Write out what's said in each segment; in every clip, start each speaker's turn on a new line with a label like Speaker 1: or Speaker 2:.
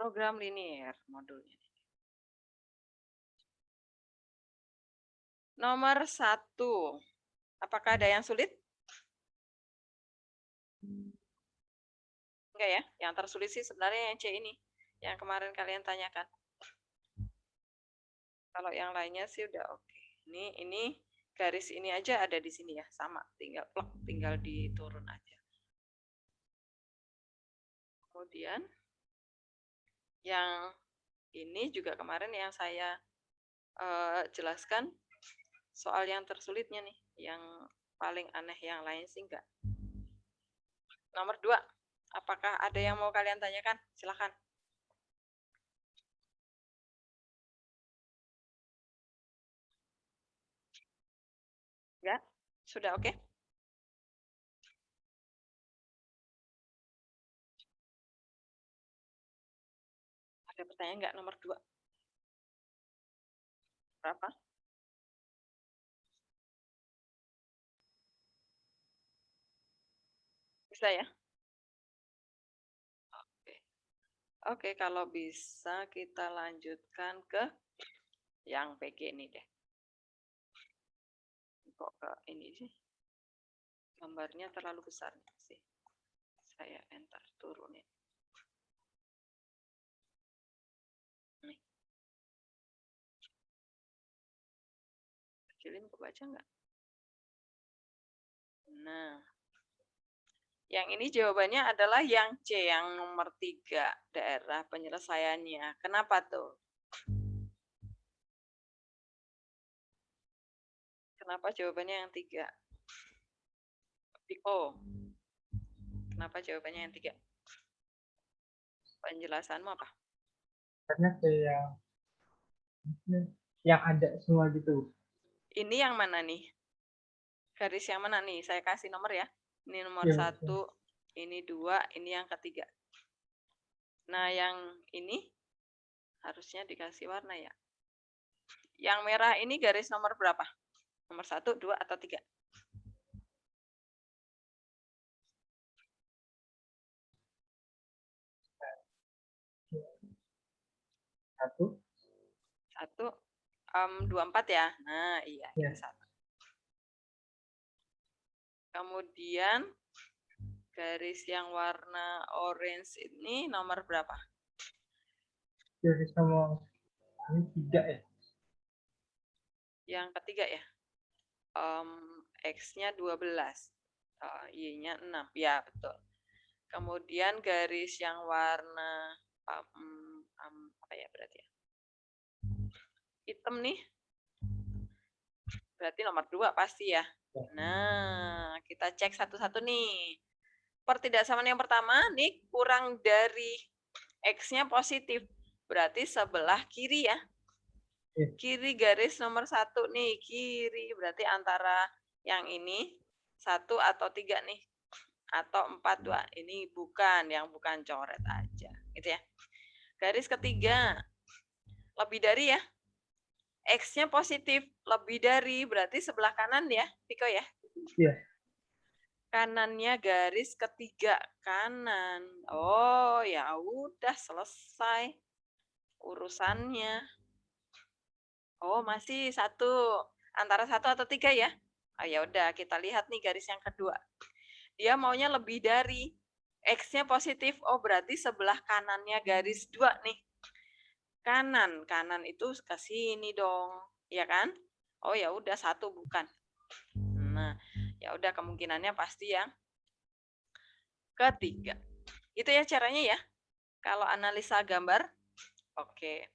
Speaker 1: Program linier modulnya. Nomor 1. Apakah ada yang sulit? Enggak ya? Yang tersulit sih sebenarnya yang C ini. Yang kemarin kalian tanyakan. Kalau yang lainnya sih udah oke. Ini garis ini aja ada di sini ya. Sama. Tinggal plek, tinggal diturun aja. Kemudian yang ini juga kemarin yang saya jelaskan soal yang tersulitnya nih. Yang paling aneh, yang lain sih enggak. Nomor 2. Apakah ada yang mau kalian tanyakan? Silahkan. Enggak? Sudah oke? Ada pertanyaan enggak nomor 2? Berapa? Bisa ya? Oke. Oke, kalau bisa kita lanjutkan ke yang PG ini deh. Kok ke ini sih? Gambarnya terlalu besar sih. Saya enter turunin. Nih. Kecilin kebaca nggak? Nah. Yang ini jawabannya adalah yang C, yang nomor 3, daerah penyelesaiannya. Kenapa tuh? Kenapa jawabannya yang 3? Piko. Kenapa jawabannya yang 3? Penjelasanmu apa?
Speaker 2: Karena kayak yang ada semua gitu.
Speaker 1: Ini yang mana nih? Garis yang mana nih? Saya kasih nomor ya. Ini nomor
Speaker 2: Ya,
Speaker 1: 1, ini 2, ini yang ketiga. Nah, yang ini harusnya dikasih warna ya. Yang merah ini garis nomor berapa? Nomor 1, 2, atau 3?
Speaker 2: satu.
Speaker 1: 1, 24 ya. Nah, iya,
Speaker 2: Ya.
Speaker 1: ini 1. Kemudian garis yang warna orange ini nomor berapa?
Speaker 2: Garis nomor ini 3 ya.
Speaker 1: Yang ketiga ya. X-nya 12. Y-nya 6. Ya, betul. Kemudian garis yang warna apa ya berarti ya? Hitam nih. Berarti nomor 2 pasti ya. Nah, kita cek satu-satu nih. Pertidaksamaan yang pertama nih kurang dari X-nya positif. Berarti sebelah kiri ya. Kiri garis nomor 1 nih, kiri. Berarti antara yang ini 1 atau 3 nih. Atau 4, 2. Ini bukan, yang bukan coret aja. Gitu ya. Garis ketiga, lebih dari ya. X-nya positif, lebih dari. Berarti sebelah kanan ya, Piko ya?
Speaker 2: Iya.
Speaker 1: Kanannya garis ketiga, kanan. Oh, ya udah selesai urusannya. Oh, masih 1. Antara 1 atau 3 ya? Oh, ya udah, kita lihat nih garis yang kedua. Dia maunya lebih dari. X-nya positif. Oh, berarti sebelah kanannya garis 2 nih. Kanan itu ke sini dong. Ya kan? Oh, ya udah 1 bukan. Nah, ya udah kemungkinannya pasti yang ketiga. Itu ya caranya ya. Kalau analisa gambar. Oke.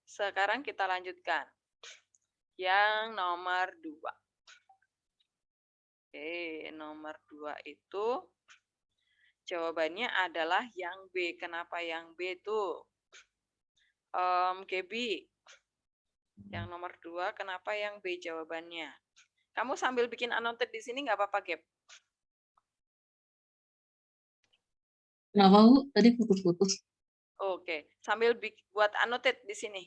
Speaker 1: Sekarang kita lanjutkan. Yang nomor 2. Oke, nomor 2 itu jawabannya adalah yang B. Kenapa yang B tuh? GB. Yang nomor 2, kenapa yang B jawabannya? Kamu sambil bikin annotate di sini nggak apa-apa, Gap?
Speaker 3: Kenapa, Bu? Tadi putus-putus.
Speaker 1: Oke, sambil buat annotate di sini.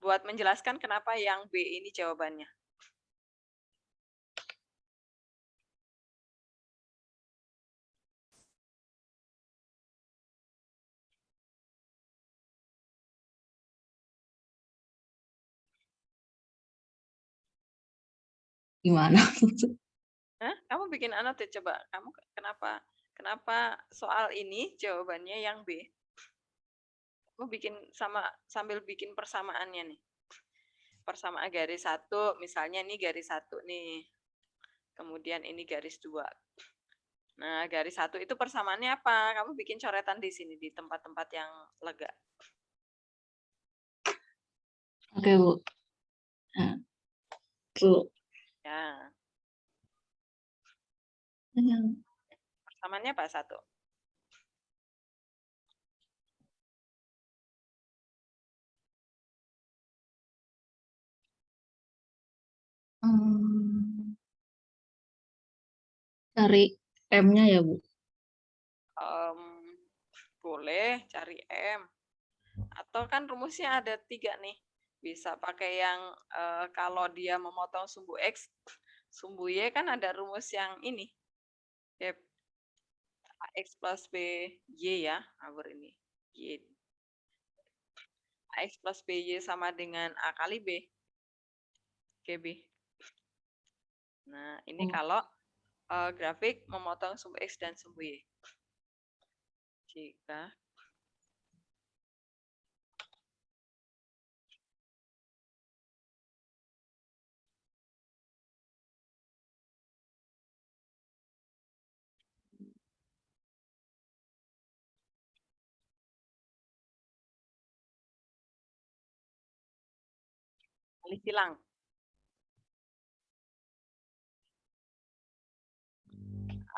Speaker 1: Buat menjelaskan kenapa yang B ini jawabannya.
Speaker 3: Gimana?
Speaker 1: Hah? Kamu bikin annotate coba. Kamu kenapa soal ini jawabannya yang B? Kamu bikin sambil bikin persamaannya nih. Persamaan garis 1, misalnya ini garis 1 nih. Kemudian ini garis 2. Nah, garis 1 itu persamaannya apa? Kamu bikin coretan di sini di tempat-tempat yang lega.
Speaker 3: Oke, Bu. Nah, Bu.
Speaker 1: Ya,
Speaker 3: Yang
Speaker 1: persamaannya apa 1?
Speaker 3: cari M-nya ya, Bu.
Speaker 1: Boleh cari M. Atau kan rumusnya ada 3 nih. Bisa pakai yang kalau dia memotong sumbu X, sumbu Y kan ada rumus yang ini. Ya, AX plus BY ya, ngawur ini. Y. AX plus BY sama dengan A kali B. GB. Nah, ini kalau grafik memotong sumbu X dan sumbu Y. Jika kali silang.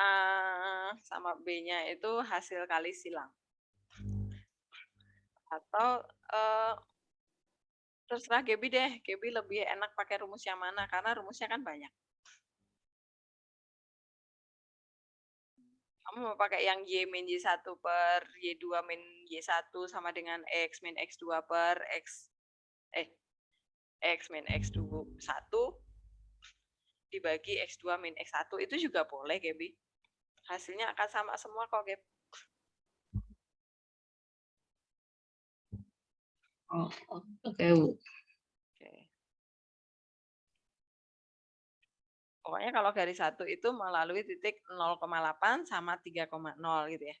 Speaker 1: A sama B-nya itu hasil kali silang. Atau terserah Gaby deh. Gaby lebih enak pakai rumus yang mana? Karena rumusnya kan banyak. Kamu mau pakai yang Y min Y1 per Y2 min Y1 sama dengan X min X2 per X min X1 dibagi X2 min X1 itu juga boleh, Gaby. Hasilnya akan sama semua kok, Gaby.
Speaker 3: Oh, oke, Bu.
Speaker 1: Oke. Pokoknya kalau garis 1 itu melalui titik 0,8 sama 3,0 gitu ya.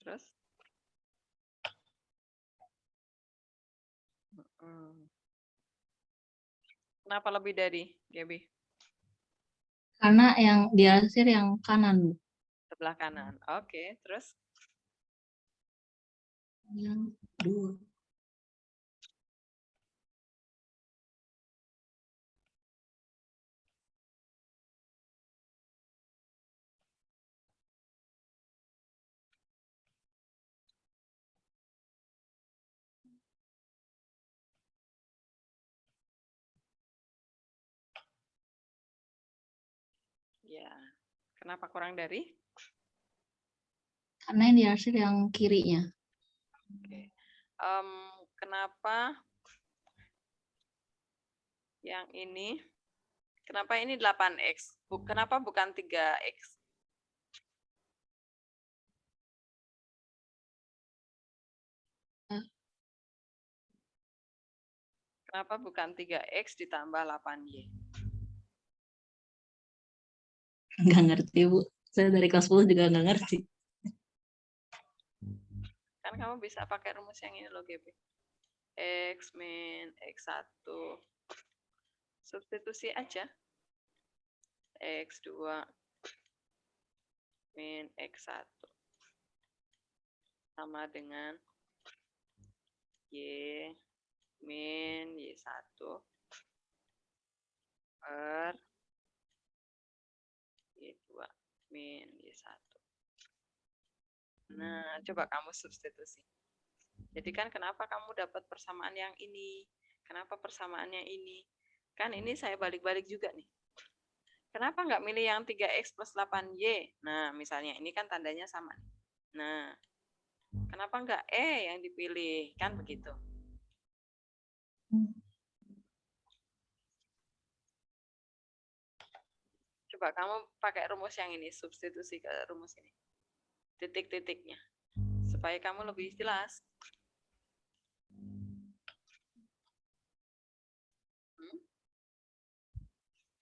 Speaker 1: Terus? Kenapa lebih dari, Gaby?
Speaker 3: Karena yang diarsir yang kanan, Bu.
Speaker 1: Sebelah kanan. Oke, terus?
Speaker 3: Yang 2.
Speaker 1: Ya. Kenapa kurang dari?
Speaker 3: Karena yang diarsir yang kirinya.
Speaker 1: Oke. Kenapa yang ini? Kenapa ini 8X? Kenapa bukan 3X? Kenapa bukan 3X ditambah 8Y?
Speaker 3: Nggak ngerti, Bu. Saya dari kelas 10 juga nggak ngerti.
Speaker 1: Kan kamu bisa pakai rumus yang ini loh, GB. X min X1. Substitusi aja. X2 min X1 sama dengan Y min Y1 per Y2 min Y1. Nah, coba kamu substitusi. Jadi kan kenapa kamu dapat persamaan yang ini? Kenapa persamaannya ini? Kan ini saya balik-balik juga nih. Kenapa nggak milih yang 3X plus 8Y? Nah, misalnya ini kan tandanya sama. Nah, kenapa nggak E yang dipilih? Kan begitu. Coba kamu pakai rumus yang ini, substitusi ke rumus ini. Titik-titiknya. Supaya kamu lebih jelas.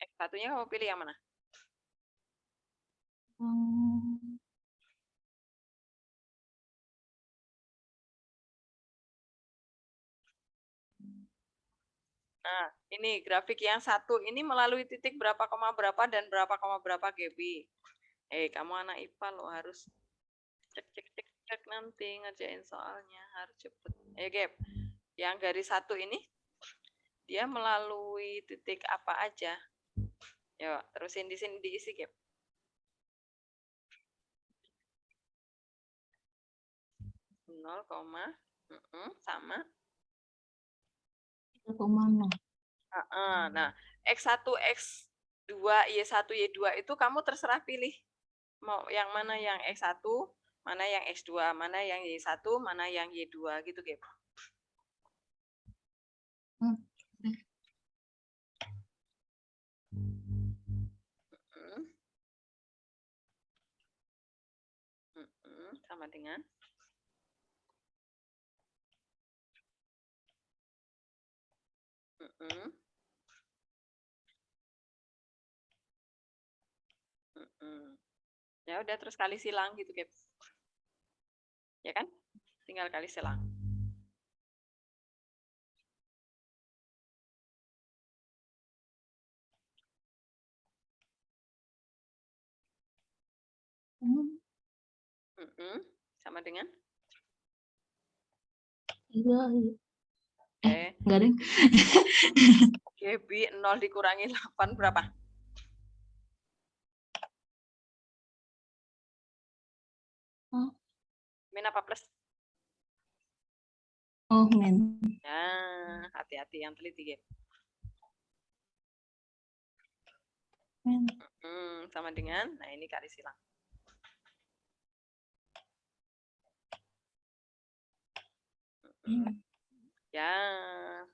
Speaker 1: X1-nya kamu pilih yang mana? Nah, ini grafik yang satu ini melalui titik berapa koma berapa dan berapa koma berapa GB. Kamu anak IPA loh, harus cek nanti ngerjain soalnya, harus cepet. Gap. Yang garis satu ini dia melalui titik apa aja? Yuk, terusin di sini diisi, Gap. Nol koma sama
Speaker 3: 3,0.
Speaker 1: Nah, X1, X2, Y1, Y2 itu kamu terserah pilih. Mau yang mana yang X1, mana yang X2, mana yang Y1, mana yang Y2 gitu, Gap. Sama dengan ya udah terus kali silang gitu, Gap. Ya kan? Tinggal kali silang. Sama dengan
Speaker 3: Enggak deh.
Speaker 1: GB 0 dikurangi 8 berapa? Min apa plus?
Speaker 3: Oh, min.
Speaker 1: Nah, hati-hati yang teliti, Gap. Sama dengan, nah ini kali silang.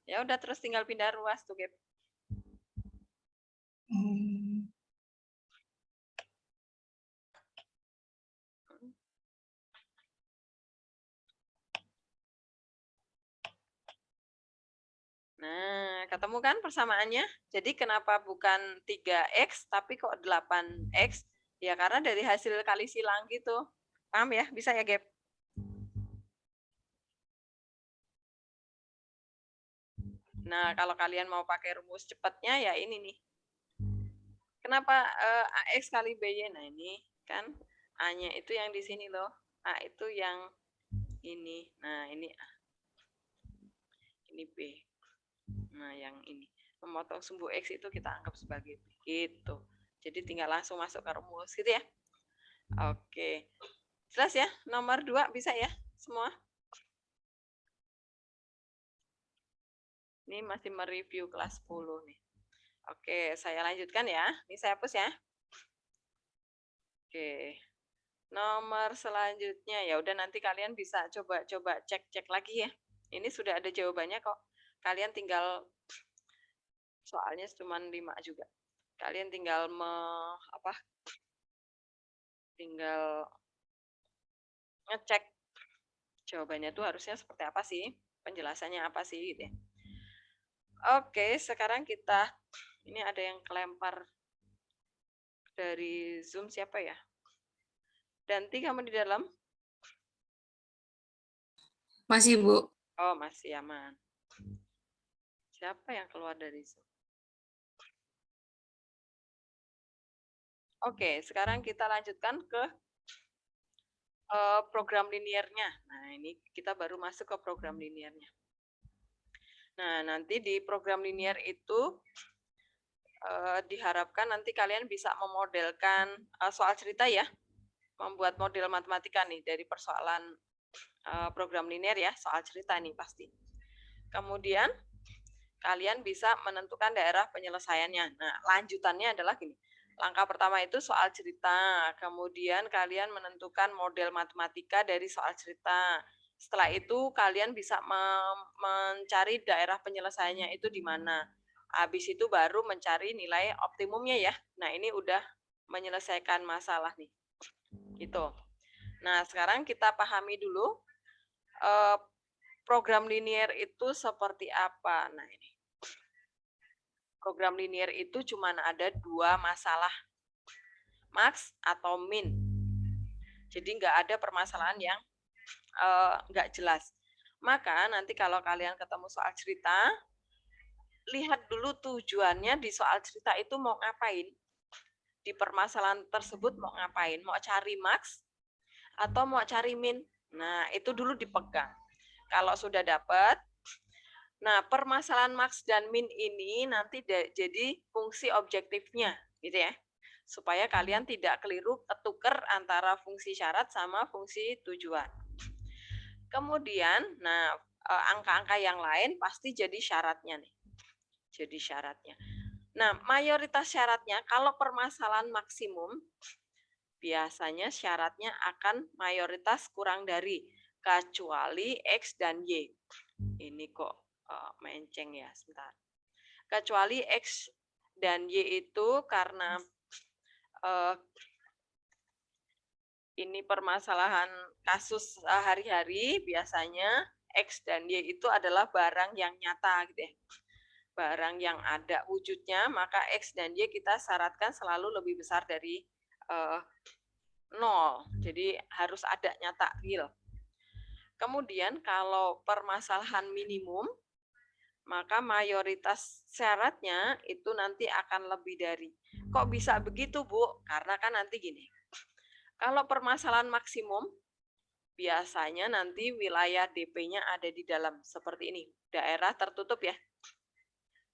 Speaker 1: Ya udah terus tinggal pindah ruas tuh, Gap. Nah, ketemu kan persamaannya? Jadi kenapa bukan 3X tapi kok 8X? Ya karena dari hasil kali silang gitu. Paham ya? Bisa ya, Gap? Nah, kalau kalian mau pakai rumus cepatnya ya ini nih. Kenapa AX kali BY? Nah, ini kan A-nya itu yang di sini loh. A itu yang ini. Nah, ini A. Ini B. Nah, yang ini. Memotong sumbu X itu kita anggap sebagai B. Gitu. Jadi tinggal langsung masuk ke rumus gitu ya. Oke. Jelas ya? Nomor 2 bisa ya? Semua? Ini masih mereview kelas 10 nih. Oke, saya lanjutkan ya. Ini saya hapus ya. Oke. Nomor selanjutnya ya udah nanti kalian bisa coba cek lagi ya. Ini sudah ada jawabannya kok. Kalian tinggal soalnya cuma 5 juga. Kalian tinggal tinggal ngecek jawabannya tuh harusnya seperti apa sih? Penjelasannya apa sih gitu ya. Oke, sekarang kita ini ada yang kelempar dari Zoom siapa ya? Danti kamu di dalam?
Speaker 4: Masih, Bu.
Speaker 1: Oh, masih aman. Siapa yang keluar dari Zoom? Oke, sekarang kita lanjutkan ke program linearnya. Nah, ini kita baru masuk ke program linearnya. Nah, nanti di program linear itu diharapkan nanti kalian bisa memodelkan soal cerita ya. Membuat model matematika nih dari persoalan program linear ya, soal cerita nih pasti. Kemudian kalian bisa menentukan daerah penyelesaiannya. Nah, lanjutannya adalah gini. Langkah pertama itu soal cerita, kemudian kalian menentukan model matematika dari soal cerita. Setelah itu kalian bisa mencari daerah penyelesaiannya itu di mana. Habis itu baru mencari nilai optimumnya ya. Nah, ini udah menyelesaikan masalah nih. Gitu. Nah, sekarang kita pahami dulu program linear itu seperti apa. Nah, ini. Program linear itu cuma ada 2 masalah, max atau min. Jadi nggak ada permasalahan yang nggak jelas. Maka nanti kalau kalian ketemu soal cerita, lihat dulu tujuannya di soal cerita itu mau ngapain. Di permasalahan tersebut mau ngapain? Mau cari max atau mau cari min? Nah, itu dulu dipegang. Kalau sudah dapat, nah permasalahan max dan min ini nanti jadi fungsi objektifnya, gitu ya. Supaya kalian tidak keliru ketuker antara fungsi syarat sama fungsi tujuan. Kemudian, nah angka-angka yang lain pasti jadi syaratnya nih. Jadi syaratnya. Nah, mayoritas syaratnya kalau permasalahan maksimum biasanya syaratnya akan mayoritas kurang dari kecuali X dan Y. Ini kok menceng ya, sebentar. Kecuali X dan Y itu karena ini permasalahan kasus sehari-hari, biasanya X dan Y itu adalah barang yang nyata gitu ya. Barang yang ada wujudnya, maka X dan Y kita syaratkan selalu lebih besar dari 0. Jadi harus ada nyata real. Kemudian kalau permasalahan minimum, maka mayoritas syaratnya itu nanti akan lebih dari. Kok bisa begitu, Bu? Karena kan nanti gini. Kalau permasalahan maksimum, biasanya nanti wilayah DP-nya ada di dalam. Seperti ini. Daerah tertutup ya.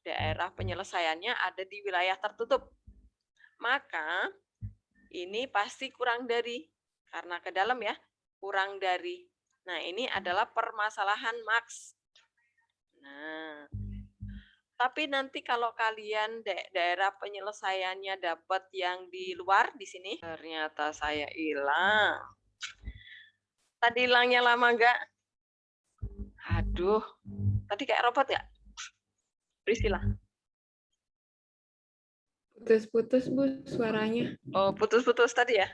Speaker 1: Daerah penyelesaiannya ada di wilayah tertutup. Maka ini pasti kurang dari. Karena ke dalam ya. Kurang dari. Nah, ini adalah permasalahan max. Nah, tapi nanti kalau kalian daerah penyelesaiannya dapat yang di luar di sini, ternyata saya hilang. Tadi hilangnya lama enggak? Aduh, tadi kayak robot ya? Priscilla.
Speaker 4: Putus-putus, Bu, suaranya.
Speaker 1: Oh, putus-putus tadi ya?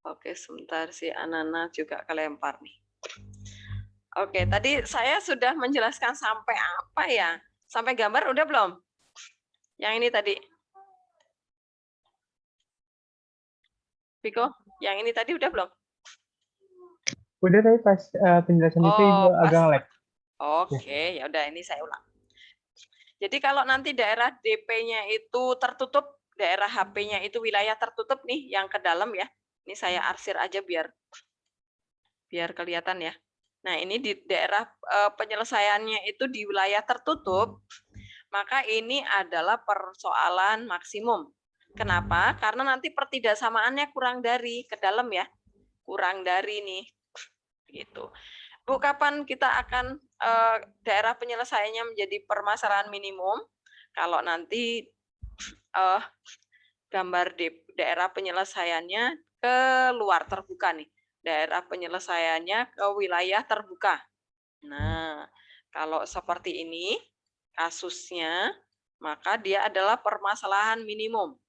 Speaker 1: Oke, sebentar si Anana juga kelempar nih. Oke, tadi saya sudah menjelaskan sampai apa ya? Sampai gambar udah belum? Yang ini tadi. Viko, yang ini tadi udah belum?
Speaker 2: Udah tapi pas penjelasan itu Ibu agak nge-lag.
Speaker 1: Oke, ya udah ini saya ulang. Jadi kalau nanti daerah DP-nya itu tertutup, daerah HP-nya itu wilayah tertutup nih yang ke dalam ya. Ini saya arsir aja biar kelihatan ya. Nah, ini di daerah penyelesaiannya itu di wilayah tertutup, maka ini adalah persoalan maksimum. Kenapa? Karena nanti pertidaksamaannya kurang dari ke dalam ya. Kurang dari nih. Gitu. Bu, kapan kita akan daerah penyelesaiannya menjadi permasalahan minimum? Kalau nanti gambar daerah penyelesaiannya ke luar terbuka nih. Daerah penyelesaiannya ke wilayah terbuka. Nah, kalau seperti ini kasusnya, maka dia adalah permasalahan minimum.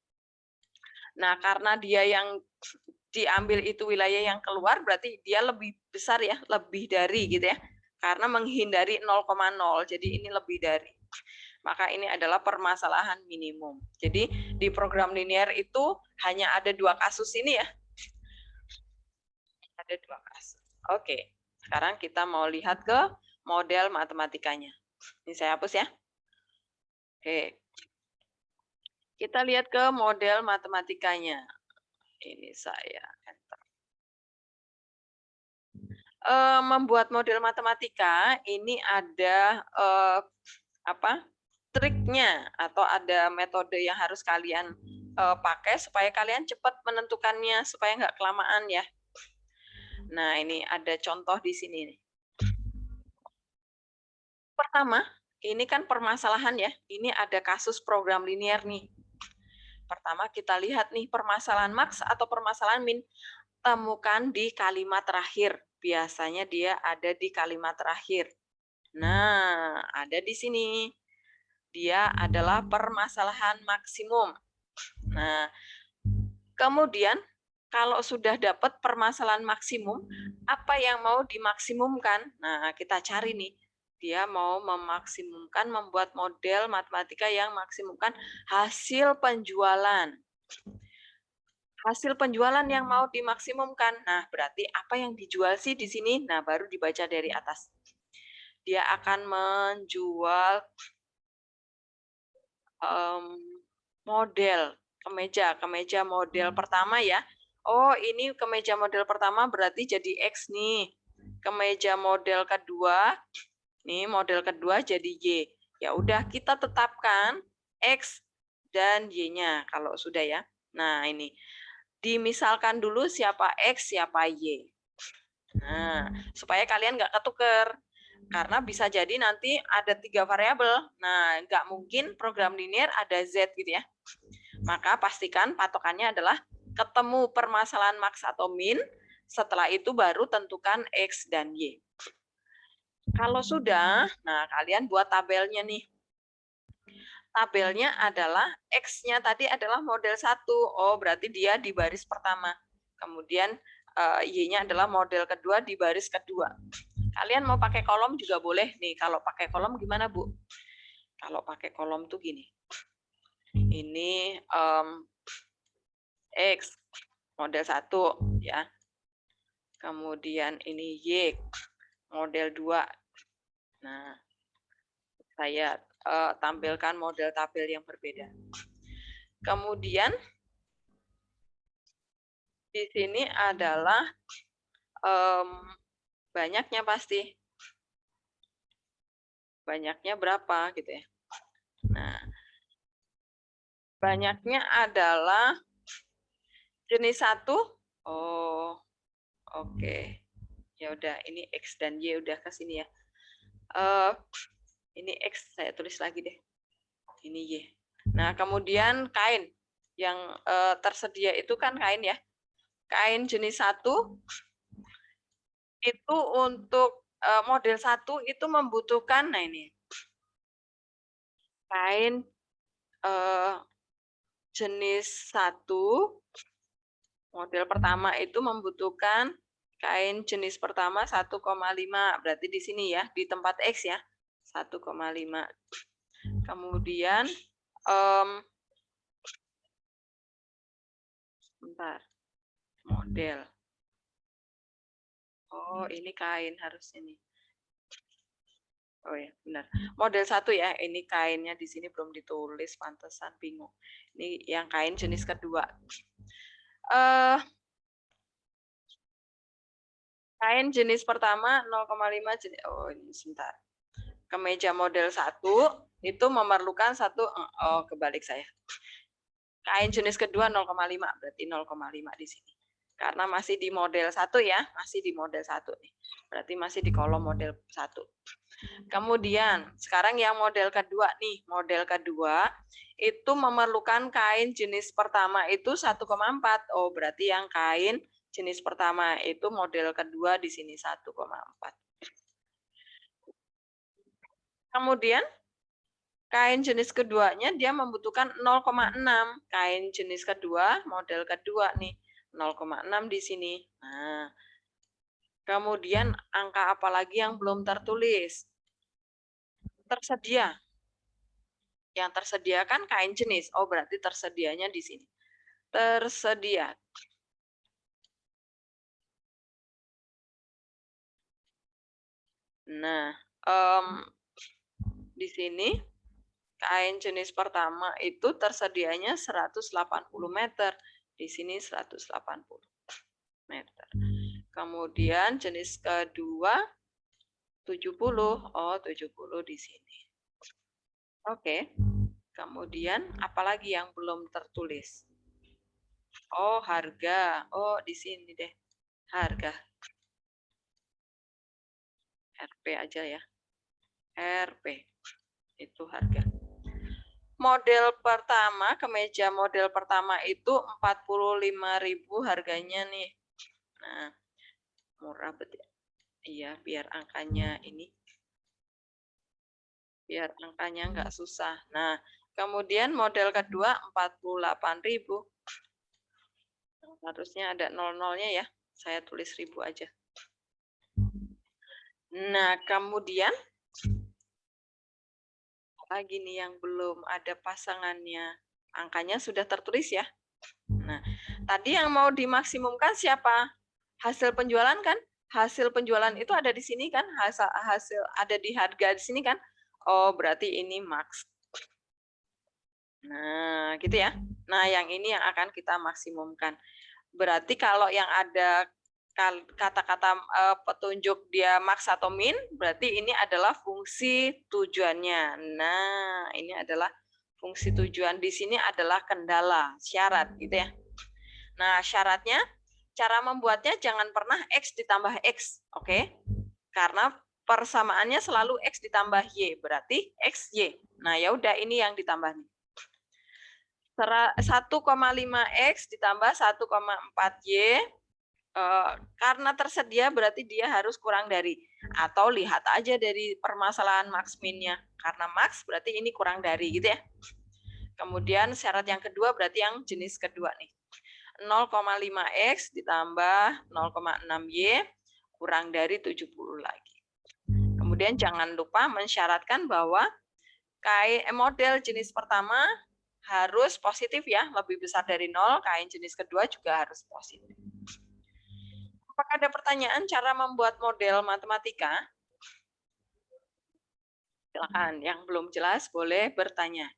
Speaker 1: Nah, karena dia yang diambil itu wilayah yang keluar, berarti dia lebih besar ya, lebih dari gitu ya. Karena menghindari 0,0, jadi ini lebih dari. Maka ini adalah permasalahan minimum. Jadi di program linear itu hanya ada 2 kasus ini ya. Ada 2 kasus. Oke, sekarang kita mau lihat ke model matematikanya. Ini saya hapus ya. Oke. Kita lihat ke model matematikanya. Ini saya enter. Membuat model matematika ini ada triknya atau ada metode yang harus kalian pakai supaya kalian cepat menentukannya supaya nggak kelamaan ya. Nah, ini ada contoh di sini nih. Pertama, ini kan permasalahan ya. Ini ada kasus program linear nih. Pertama kita lihat nih permasalahan max atau permasalahan min. Temukan di kalimat terakhir. Biasanya dia ada di kalimat terakhir. Nah, ada di sini. Dia adalah permasalahan maksimum. Nah, kemudian kalau sudah dapat permasalahan maksimum, apa yang mau dimaksimumkan? Nah, kita cari nih. Dia mau memaksimumkan, membuat model matematika yang maksimumkan hasil penjualan. Hasil penjualan yang mau dimaksimumkan. Nah, berarti apa yang dijual sih di sini? Nah, baru dibaca dari atas. Dia akan menjual model kemeja model pertama ya. Oh, ini kemeja model pertama berarti jadi X nih. Kemeja model kedua, nih model kedua jadi Y. Ya udah kita tetapkan X dan Y-nya kalau sudah ya. Nah, ini dimisalkan dulu siapa X, siapa Y. Nah, supaya kalian nggak ketuker. Karena bisa jadi nanti ada 3 variabel. Nah, nggak mungkin program linear ada Z gitu ya. Maka pastikan patokannya adalah ketemu permasalahan max atau min, setelah itu baru tentukan X dan Y. Kalau sudah, nah kalian buat tabelnya nih. Tabelnya adalah X-nya tadi adalah model 1. Oh, berarti dia di baris pertama. Kemudian Y-nya adalah model kedua di baris kedua. Kalian mau pakai kolom juga boleh nih. Kalau pakai kolom gimana, Bu? Kalau pakai kolom tuh gini. Ini X model 1 ya. Kemudian ini Y model 2. Nah, saya tampilkan model tabel yang berbeda. Kemudian di sini adalah banyaknya pasti. Banyaknya berapa gitu ya. Nah, banyaknya adalah jenis 1. Oh, oke. Ya udah, ini X dan Y udah ke sini ya. Ini X saya tulis lagi deh. Ini Y. Nah, kemudian kain yang tersedia itu kan kain ya. Kain jenis 1 itu untuk model 1 itu membutuhkan, nah ini kain jenis 1 model pertama itu membutuhkan kain jenis pertama 1,5, berarti di sini ya, di tempat X ya, 1,5. Kemudian bentar, model. Oh, ini kain harus ini. Oh ya, benar. Model 1 ya, ini kainnya di sini belum ditulis, pantesan bingung. Ini yang kain jenis kedua. Kain jenis pertama 0,5 jenis. Oh, ini sebentar. Kemeja model 1 itu memerlukan kebalik saya. Kain jenis kedua 0,5, berarti 0,5 di sini. Karena masih di model 1 ya, masih di model 1 nih. Berarti masih di kolom model 1. Kemudian, sekarang yang model kedua nih, model kedua itu memerlukan kain jenis pertama itu 1,4. Oh, berarti yang kain jenis pertama itu model kedua di sini 1,4. Kemudian kain jenis keduanya dia membutuhkan 0,6. Kain jenis kedua, model kedua nih, 0,6 di sini. Nah, kemudian angka apa lagi yang belum tertulis? Tersedia. Yang tersedia kan kain jenis. Oh, berarti tersedianya di sini. Tersedia. Nah, di sini kain jenis pertama itu tersedianya 180 meter. Di sini 180 meter. Kemudian jenis kedua 70. Oh, 70 di sini. Oke. Kemudian apalagi yang belum tertulis? Oh, harga. Oh, di sini deh. Harga. RP aja ya. RP. Itu harga. model pertama, kemeja model pertama itu 45.000 harganya nih. Nah, murah betul. Iya, biar angkanya ini. Biar angkanya nggak susah. Nah, kemudian model kedua 48.000. Harusnya ada 00-nya ya. Saya tulis 1000 aja. Nah, kemudian lagi nih yang belum ada pasangannya. Angkanya sudah tertulis ya. Nah, tadi yang mau dimaksimumkan siapa? Hasil penjualan kan? Hasil penjualan itu ada di sini kan? Hasil ada di harga di sini kan? Oh, berarti ini max. Nah, gitu ya. Nah, yang ini yang akan kita maksimumkan. Berarti kalau yang ada kata-kata petunjuk dia max atau min, berarti ini adalah fungsi tujuannya. Nah, ini adalah fungsi tujuan. Di sini adalah kendala, syarat gitu ya. Nah, syaratnya, cara membuatnya jangan pernah X ditambah X, oke? Karena persamaannya selalu X ditambah Y, berarti XY. Nah, ya udah ini yang ditambah nih. 1,5X ditambah 1,4Y, karena tersedia berarti dia harus kurang dari. Atau lihat aja dari permasalahan max minnya. Karena max berarti ini kurang dari gitu ya. Kemudian syarat yang kedua berarti yang jenis kedua nih. 0,5X ditambah 0,6Y kurang dari 70 lagi. Kemudian jangan lupa mensyaratkan bahwa model jenis pertama harus positif ya, lebih besar dari 0, kain jenis kedua juga harus positif. Apakah ada pertanyaan cara membuat model matematika? Silakan, yang belum jelas boleh bertanya.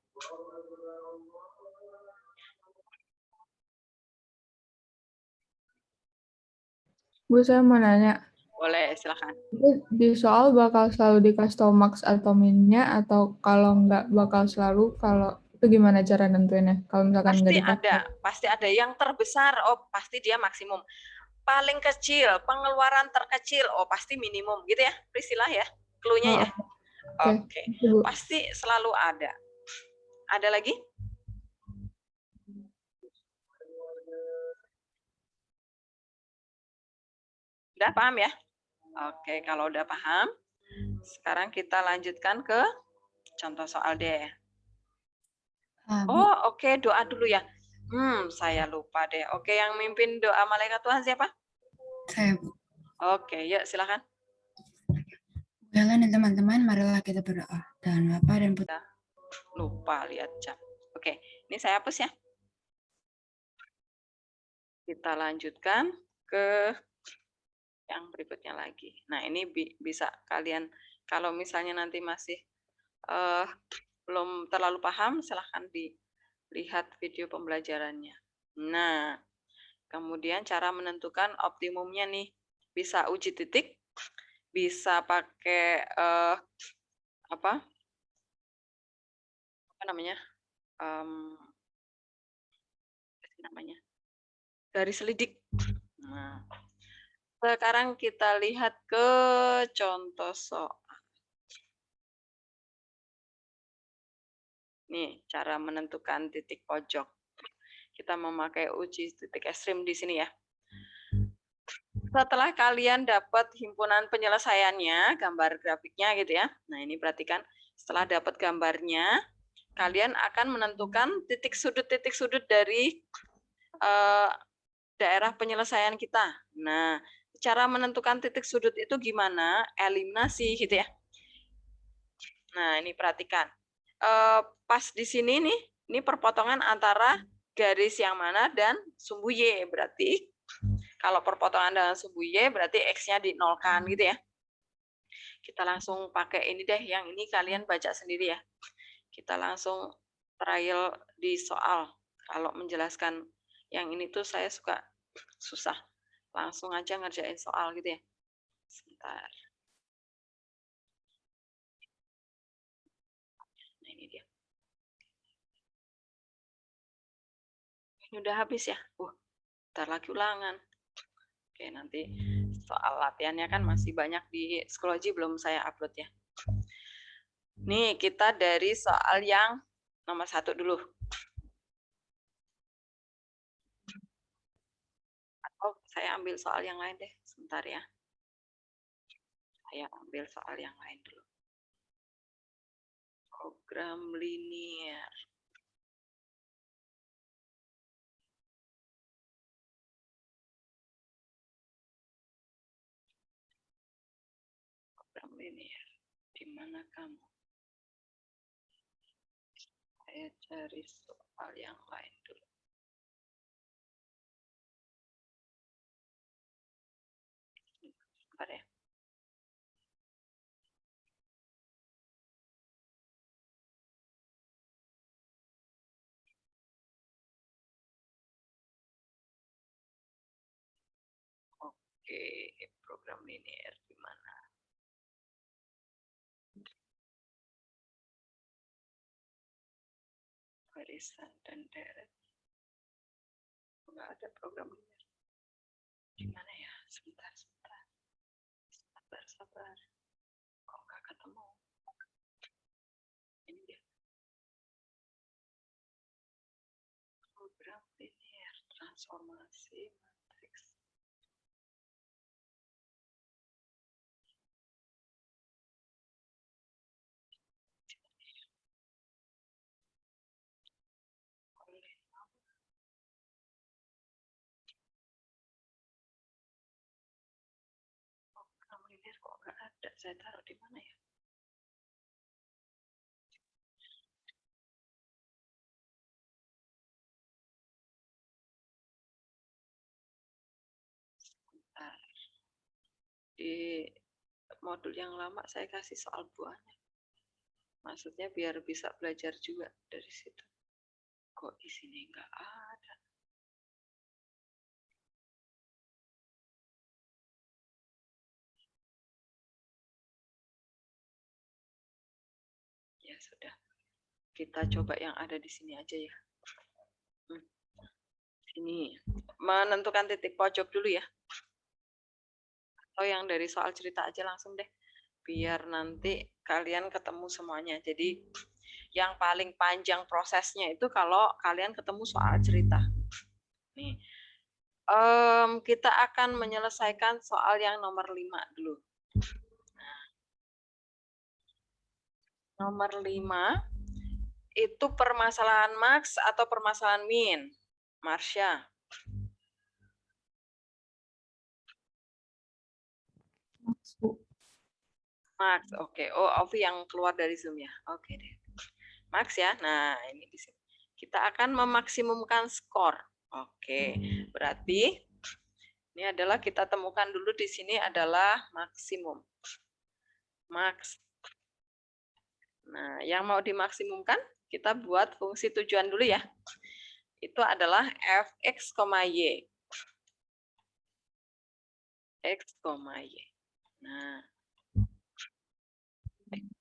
Speaker 4: Bu, saya mau nanya.
Speaker 1: Boleh, silakan.
Speaker 4: Di soal bakal selalu dikasih tau max atau minnya, atau kalau nggak bakal selalu, kalau itu gimana cara nentuinnya? Kalau misalkan nggak dikasih.
Speaker 1: Pasti ada. Yang terbesar, oh pasti dia maksimum. Paling kecil, pengeluaran terkecil, oh pasti minimum gitu ya, Priscilla ya, clue-nya ya. Oke. Pasti selalu ada. Ada lagi? Udah paham ya? Oke, kalau udah paham, sekarang kita lanjutkan ke contoh soal deh. Oh, oke, doa dulu ya. Saya lupa deh. Oke, yang mimpin doa malaikat Tuhan siapa?
Speaker 5: Saya, Bu.
Speaker 1: Oke, yuk silakan.
Speaker 5: Jalan dan teman-teman, marilah kita berdoa. Dan Bapa dan Putra.
Speaker 1: Lupa lihat jam. Oke, ini saya hapus ya. Kita lanjutkan ke yang berikutnya lagi. Nah, ini bisa kalian, kalau misalnya nanti masih belum terlalu paham, silahkan dilihat video pembelajarannya. Nah, kemudian cara menentukan optimumnya nih, bisa uji titik, bisa pakai apa namanya, garis selidik. Nah, sekarang kita lihat ke contoh soal. Nih, cara menentukan titik pojok. Kita memakai uji titik ekstrim di sini ya. Setelah kalian dapat himpunan penyelesaiannya, gambar grafiknya gitu ya. Nah, ini perhatikan. Setelah dapat gambarnya, kalian akan menentukan titik sudut dari daerah penyelesaian kita. Nah, cara menentukan titik sudut itu gimana? Eliminasi gitu ya. Nah, ini perhatikan. Pas di sini nih, ini perpotongan antara garis yang mana dan sumbu Y. Berarti kalau perpotongan dengan sumbu Y berarti X-nya dinolkan gitu ya. Kita langsung pakai ini deh, yang ini kalian baca sendiri ya. Kita langsung trial di soal. Kalau menjelaskan yang ini tuh saya suka susah. Langsung aja ngerjain soal gitu ya. Sebentar. Nah, ini dia. Ini udah habis ya? Bentar lagi ulangan. Oke, nanti soal latihannya kan masih banyak di Schoology, belum saya upload ya. Nih, kita dari soal yang nomor 1 dulu. Atau saya ambil soal yang lain deh, sebentar ya. Saya ambil soal yang lain dulu. Program linear. Program linear. Di mana kamu? Saya cari soal yang lain dulu. Sebentar ya. Oke, program linear di mana? Barisan dan deret. Enggak ada program linear. Di mana ya? Sebentar. Sabar. Kok nggak ketemu? Ini dia. Program linear, transformasi matriks. Program linear kok nggak ada? Saya taruh di mana ya? Sebentar. Di modul yang lama saya kasih soal buahnya. Maksudnya biar bisa belajar juga dari situ. Kok di sini nggak ada? Ya sudah. Kita coba yang ada di sini aja ya. Ini menentukan titik pojok dulu ya. Atau yang dari soal cerita aja langsung deh. Biar nanti kalian ketemu semuanya. Jadi yang paling panjang prosesnya itu kalau kalian ketemu soal cerita. Nih, kita akan menyelesaikan soal yang nomor 5 dulu. Nah, nomor 5 itu permasalahan max atau permasalahan min? Marsha. Max, oke. Oh, Ovi yang keluar dari Zoom ya. Oke deh. Max ya. Nah, ini di sini. Kita akan memaksimumkan skor. Oke. Berarti ini adalah kita temukan dulu di sini adalah maksimum. Max. Nah, yang mau dimaksimumkan kita buat fungsi tujuan dulu ya. Itu adalah fx, y. X, y. Nah,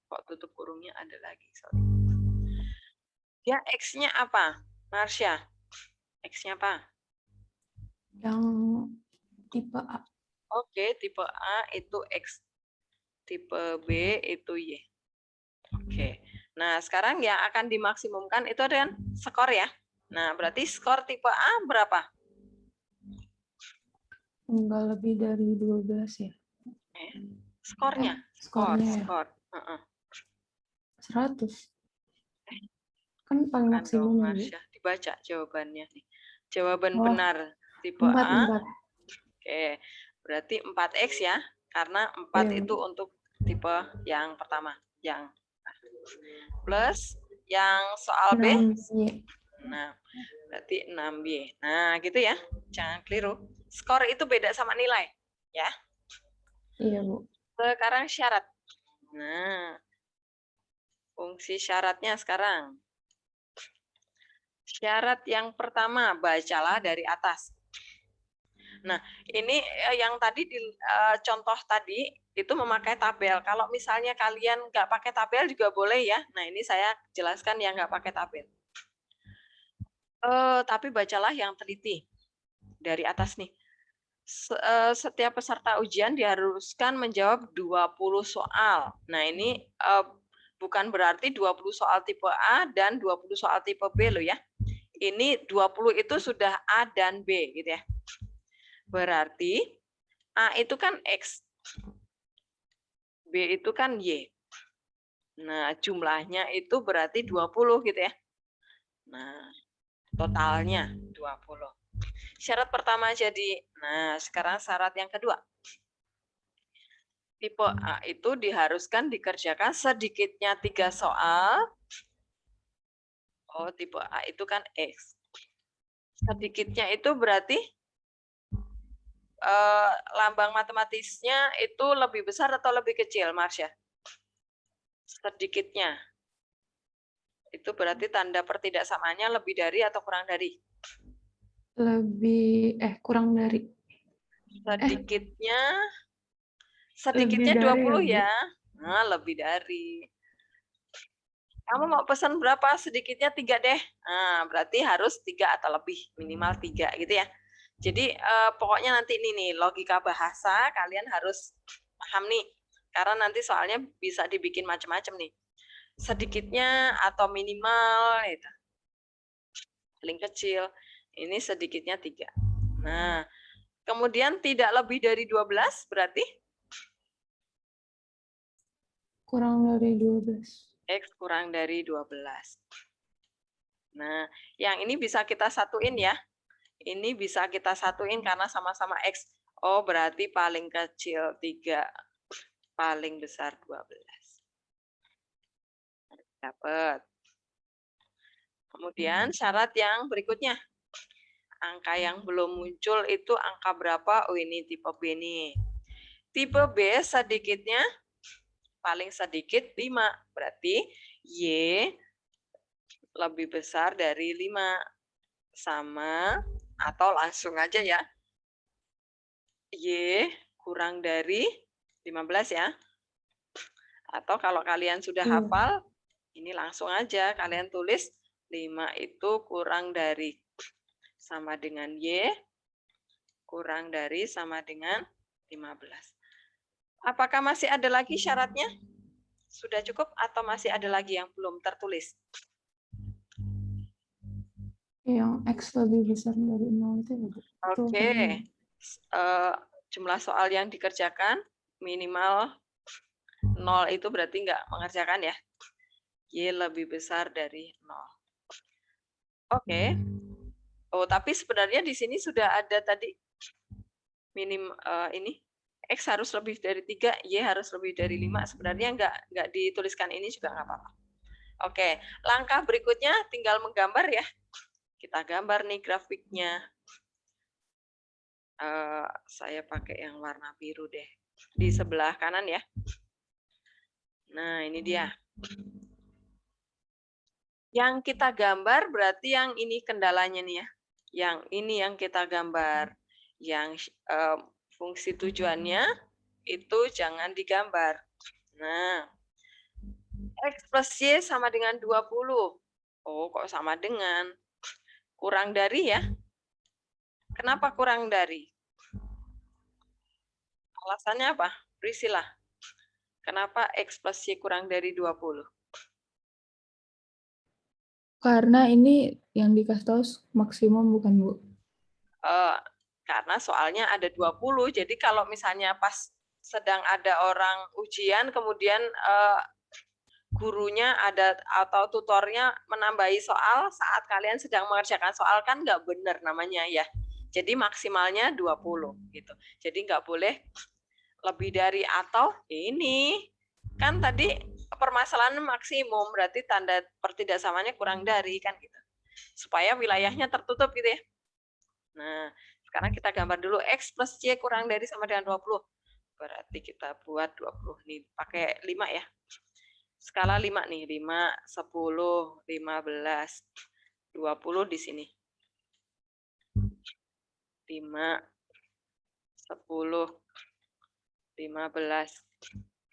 Speaker 1: kok tutup kurungnya ada lagi, sorry. Ya, X-nya apa? Marsha, X-nya apa?
Speaker 4: Yang tipe A.
Speaker 1: Oke, tipe A itu X. Tipe B itu Y. Oke. Nah, sekarang yang akan dimaksimumkan itu ada skor ya. Nah, berarti skor tipe A berapa?
Speaker 4: Enggak lebih dari 12 ya.
Speaker 1: Skornya?
Speaker 4: Skornya
Speaker 1: Skor.
Speaker 4: 100. Kan paling
Speaker 1: Bukan dong,
Speaker 4: maksimum ya, Bu.
Speaker 1: Marsha. Dibaca jawabannya nih. Jawaban
Speaker 4: Oh,
Speaker 1: benar tipe
Speaker 4: 4,
Speaker 1: A.
Speaker 4: 4.
Speaker 1: Oke. Berarti 4X ya. Karena 4
Speaker 4: Iya.
Speaker 1: itu untuk tipe yang pertama. Yang plus yang soal B.
Speaker 4: 6Y.
Speaker 1: Nah, berarti 6Y. Nah, gitu ya. Jangan keliru. Skor itu beda sama nilai. Ya.
Speaker 4: Iya, Bu.
Speaker 1: Sekarang syarat. Nah, fungsi syaratnya sekarang. Syarat yang pertama, bacalah dari atas. Nah, ini yang tadi di contoh tadi itu memakai tabel. Kalau misalnya kalian nggak pakai tabel juga boleh ya. Nah, ini saya jelaskan yang nggak pakai tabel. Tapi bacalah yang teliti dari atas nih. Setiap peserta ujian diharuskan menjawab 20 soal. Nah, ini bukan berarti 20 soal tipe A dan 20 soal tipe B loh ya. Ini 20 itu sudah A dan B gitu ya. Berarti A itu kan X, B itu kan Y. Nah, jumlahnya itu berarti 20 gitu ya. Nah, totalnya 20. Syarat pertama jadi, nah sekarang syarat yang kedua. Tipe A itu diharuskan dikerjakan sedikitnya 3 soal. Oh, tipe A itu kan X. Sedikitnya itu berarti lambang matematisnya itu lebih besar atau lebih kecil, Marsha? Sedikitnya. Itu berarti tanda pertidaksamaannya lebih dari atau kurang dari?
Speaker 4: Kurang dari.
Speaker 1: Sedikitnya
Speaker 4: Lebih dari
Speaker 1: 20
Speaker 4: ya, Bu?
Speaker 1: ya. Nah, lebih dari. Kamu mau pesan berapa? Sedikitnya 3 deh. Nah, berarti harus 3 atau lebih, minimal 3 gitu ya. Jadi pokoknya nanti ini nih logika bahasa kalian harus paham nih. Karena nanti soalnya bisa dibikin macam-macam nih. Sedikitnya atau minimal itu. Paling kecil. Ini sedikitnya 3. Nah, kemudian tidak lebih dari 12 berarti
Speaker 4: Kurang dari 12.
Speaker 1: X kurang dari 12. Nah, yang ini bisa kita satuin ya. Ini bisa kita satuin karena sama-sama X. Oh, berarti paling kecil 3, paling besar 12. Dapat. Kemudian syarat yang berikutnya. Angka yang belum muncul itu angka berapa? Oh, ini tipe B nih. Tipe B sedikitnya paling sedikit 5. Berarti Y lebih besar dari 5. Sama atau langsung aja ya. Y kurang dari 15 ya. Atau kalau kalian sudah hafal, ini langsung aja kalian tulis 5 itu kurang dari sama dengan Y, kurang dari sama dengan 15. Apakah masih ada lagi syaratnya? Sudah cukup atau masih ada lagi yang belum tertulis?
Speaker 4: Yang X lebih besar dari 0 itu ya, Bu?
Speaker 1: Oke. Jumlah soal yang dikerjakan minimal 0 itu berarti nggak mengerjakan ya. Y lebih besar dari 0. Oke. Oh, tapi sebenarnya di sini sudah ada tadi ini X harus lebih dari 3, Y harus lebih dari 5. Sebenarnya nggak dituliskan ini juga nggak apa-apa. Oke, langkah berikutnya tinggal menggambar ya. Kita gambar nih grafiknya. Saya pakai yang warna biru deh. Di sebelah kanan ya. Nah, ini dia. Yang kita gambar berarti yang ini kendalanya nih ya. Yang ini yang kita gambar. Yang fungsi tujuannya itu jangan digambar. Nah, X plus Y sama dengan 20. Oh, kok sama dengan? Kurang dari ya. Kenapa kurang dari? Alasannya apa? Priscilla. Kenapa X plus Y kurang dari 20?
Speaker 4: Karena ini yang dikasih tahu maksimum bukan, Bu?
Speaker 1: Karena soalnya ada 20, jadi kalau misalnya pas sedang ada orang ujian, kemudian gurunya ada atau tutornya menambahi soal saat kalian sedang mengerjakan soal kan nggak benar namanya ya. Jadi maksimalnya 20 gitu. Jadi nggak boleh lebih dari atau ini. Kan tadi permasalahan maksimum berarti tanda pertidaksamanya kurang dari kan gitu. Supaya wilayahnya tertutup gitu ya. Nah, sekarang kita gambar dulu X plus Y kurang dari sama dengan 20. Berarti kita buat 20 nih, pakai 5 ya. Skala 5 nih, 5, 10, 15, 20 di sini. 5, 10, 15,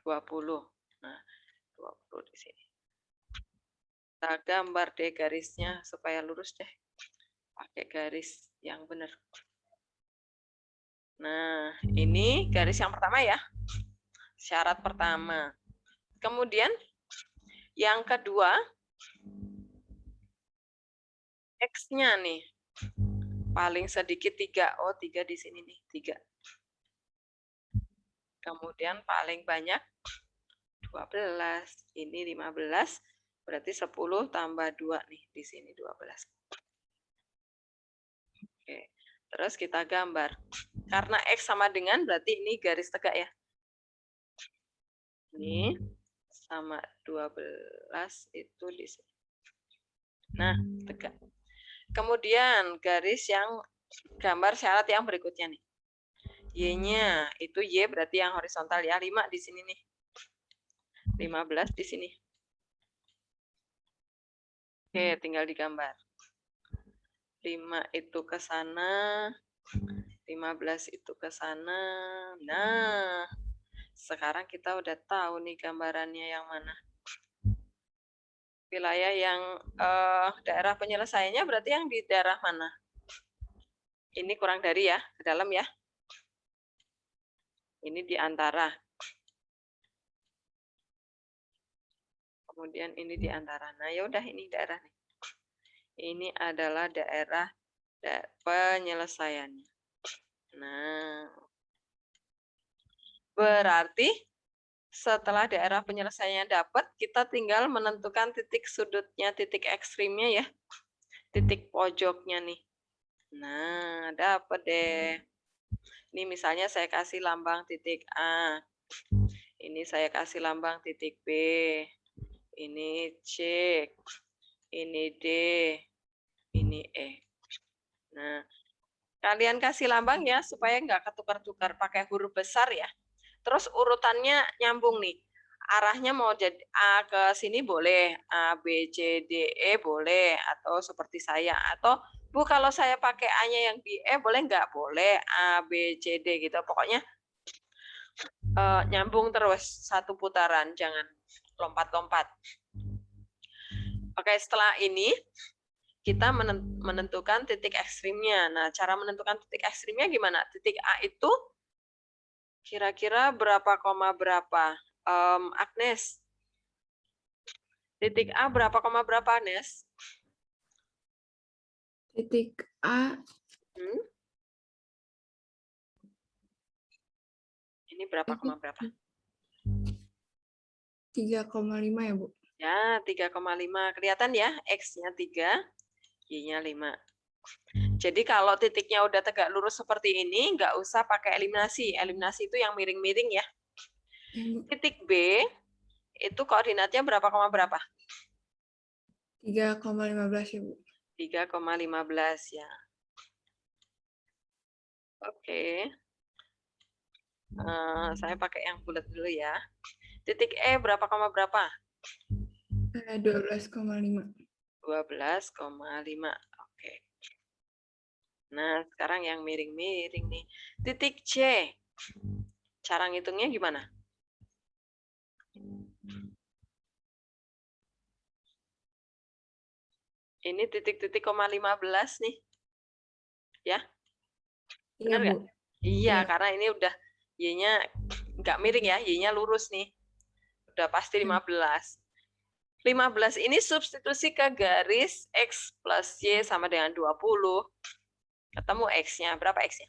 Speaker 1: 20. Nah, 20 di sini. Kita gambar deh garisnya supaya lurus deh. Pakai garis yang benar. Nah, ini garis yang pertama ya. Syarat pertama. Kemudian Yang kedua, X-nya nih. Paling sedikit 3. Oh, 3 di sini nih, 3. Kemudian paling banyak 12. Ini 15. Berarti 10 tambah 2 nih. Di sini 12. Oke. Terus kita gambar. Karena X sama dengan berarti ini garis tegak ya. Ini sama 12 itu di sini. Nah, tegak. Kemudian garis yang gambar syarat yang berikutnya nih. Y-nya itu Y berarti yang horizontal ya. 5 di sini nih. 15 di sini. Oke, tinggal digambar. 5 itu ke sana. 15 itu ke sana. Nah, sekarang kita udah tahu nih gambarannya yang mana. Wilayah yang daerah penyelesaiannya berarti yang di daerah mana? Ini kurang dari ya, ke dalam ya. Ini di antara. Kemudian ini di antara. Nah, ya udah ini daerah nih. Ini adalah daerah penyelesaiannya. Nah, berarti setelah daerah penyelesaiannya dapat, kita tinggal menentukan titik sudutnya, titik ekstrimnya ya. Titik pojoknya nih. Nah, dapat deh. Ini misalnya saya kasih lambang titik A. Ini saya kasih lambang titik B. Ini C. Ini D. Ini E. Nah, kalian kasih lambang ya supaya nggak ketukar-tukar pakai huruf besar ya. Terus urutannya nyambung nih. Arahnya mau jadi A ke sini boleh, A, B, C, D, E boleh, atau seperti saya. Atau Bu, kalau saya pakai A-nya yang di E boleh nggak? Boleh, A, B, C, D gitu. Pokoknya nyambung terus satu putaran, jangan lompat-lompat. Oke, setelah ini kita menentukan titik ekstrimnya. Nah, cara menentukan titik ekstrimnya gimana? Titik A itu kira-kira berapa koma berapa? Agnes. Titik A berapa koma berapa, Agnes?
Speaker 4: Titik A.
Speaker 1: Ini berapa koma berapa?
Speaker 4: 3,5 ya, Bu?
Speaker 1: Ya, 3,5. Kelihatan ya, X-nya 3, Y-nya 5. Jadi kalau titiknya udah tegak lurus seperti ini, nggak usah pakai eliminasi. Eliminasi itu yang miring-miring ya. Titik B, itu koordinatnya berapa koma berapa?
Speaker 4: 3,15 ya, Bu?
Speaker 1: 3,15 ya. Oke. Saya pakai yang bulat dulu ya. Titik E berapa koma berapa?
Speaker 4: 12,5.
Speaker 1: 12,5. Oke. Nah, sekarang yang miring-miring nih. Titik C. Cara ngitungnya gimana? Ini titik-titik koma 15 nih. Ya?
Speaker 4: Iya,
Speaker 1: Benar
Speaker 4: Bu.
Speaker 1: nggak? Iya,
Speaker 4: Iya.
Speaker 1: karena ini udah Y-nya nggak miring ya, Y-nya lurus nih. Udah pasti 15. 15 ini substitusi ke garis X plus Y sama dengan 20. Ketemu X-nya. Berapa X-nya?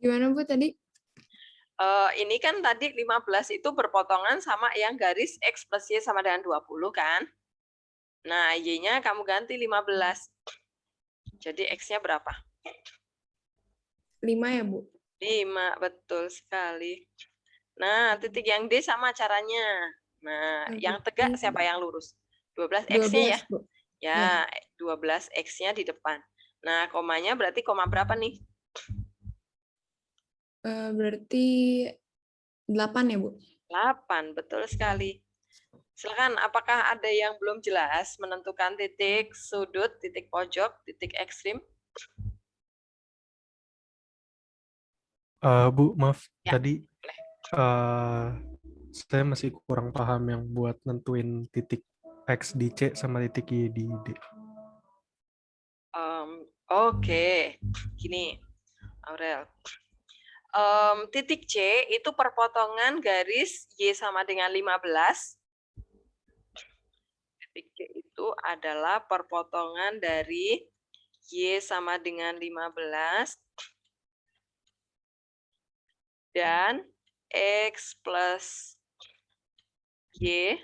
Speaker 4: Gimana, Bu, tadi?
Speaker 1: Ini kan tadi 15 itu berpotongan sama yang garis X plus Y sama dengan 20 kan? Nah, Y-nya kamu ganti 15. Jadi X-nya berapa?
Speaker 4: 5 ya, Bu?
Speaker 1: 5, betul sekali. Nah, titik yang D sama caranya. Nah, yang tegak siapa yang lurus? 12 X-nya ya?
Speaker 4: 12, Bu.
Speaker 1: Ya, 12 X-nya di depan. Nah, komanya berarti koma berapa nih?
Speaker 4: Berarti 8 ya, Bu?
Speaker 1: 8, betul sekali. Silakan, apakah ada yang belum jelas menentukan titik sudut, titik pojok, titik ekstrim?
Speaker 6: Bu, maaf,
Speaker 1: Ya,
Speaker 6: tadi
Speaker 1: boleh.
Speaker 6: saya masih kurang paham yang buat nentuin titik X di C sama titik Y di D.
Speaker 1: Oke, gini, Aurel. Titik C itu perpotongan garis Y sama dengan 15 Titik C itu adalah perpotongan dari Y sama dengan 15 dan X plus Y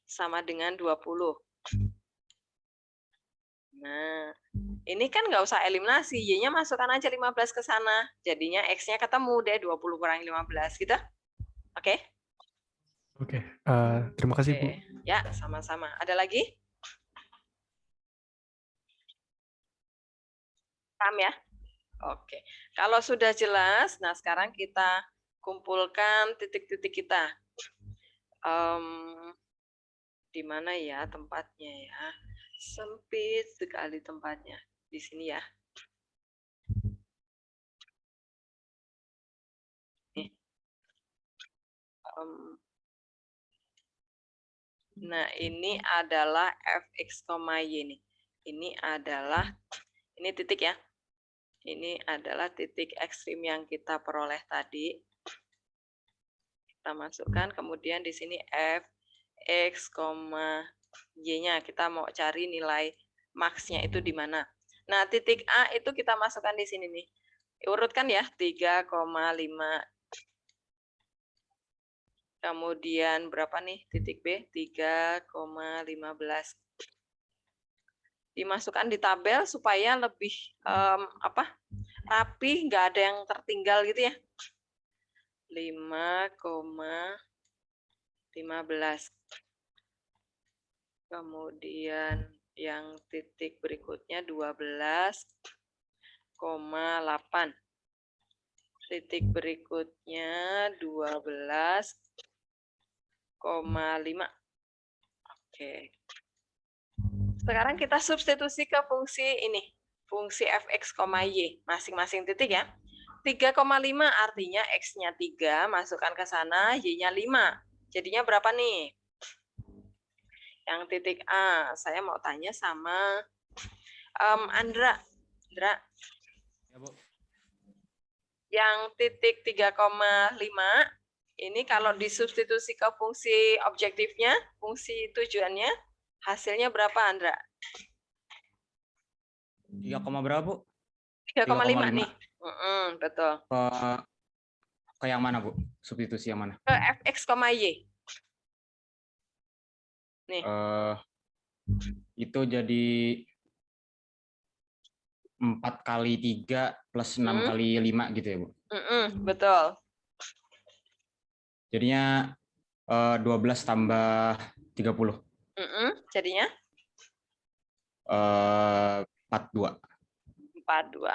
Speaker 1: sama dengan 20. Nah, ini kan nggak usah eliminasi, Y-nya masukkan aja 15 ke sana. Jadinya X-nya ketemu deh, 20 kurang 15 gitu. Oke?
Speaker 6: Oke, terima kasih Bu.
Speaker 1: Oke. Ya, sama-sama. Ada lagi? Paham ya? Oke. Kalau sudah jelas, nah sekarang kita kumpulkan titik-titik kita. Di mana ya tempatnya ya? Sempit sekali tempatnya. Di sini ya. Nih. Nah, ini adalah fx, y nih. Ini adalah, ini titik ya. Ini adalah titik ekstrim yang kita peroleh tadi. Kita masukkan, kemudian di sini fx, y-nya. Kita mau cari nilai max-nya itu di mana. Nah, titik A itu kita masukkan di sini nih. Urutkan ya, 3,5. Kemudian berapa nih titik B? 3,15. Dimasukkan di tabel supaya lebih rapi, nggak ada yang tertinggal gitu ya. 5,15. Kemudian yang titik berikutnya 12,8. Titik berikutnya 12,5. Oke. Sekarang kita substitusi ke fungsi ini. Fungsi fx, y. Masing-masing titik ya. 3,5 artinya x-nya 3, masukkan ke sana, y-nya 5. Jadinya berapa nih? Yang titik A, saya mau tanya sama Andra. Andra.
Speaker 7: Ya, Bu.
Speaker 1: Yang titik 3,5, ini kalau disubstitusi ke fungsi objektifnya, fungsi tujuannya, hasilnya berapa, Andra?
Speaker 7: 3, berapa, Bu?
Speaker 1: 3,5 nih. Betul.
Speaker 7: Ke yang mana, Bu? Substitusi yang mana?
Speaker 1: Ke fx, y. Nih.
Speaker 7: Itu jadi 4 kali 3 plus 6 kali 5 gitu ya, Bu?
Speaker 1: Betul.
Speaker 7: Jadinya 12 tambah 30.
Speaker 1: Jadinya?
Speaker 7: 42.
Speaker 1: 42.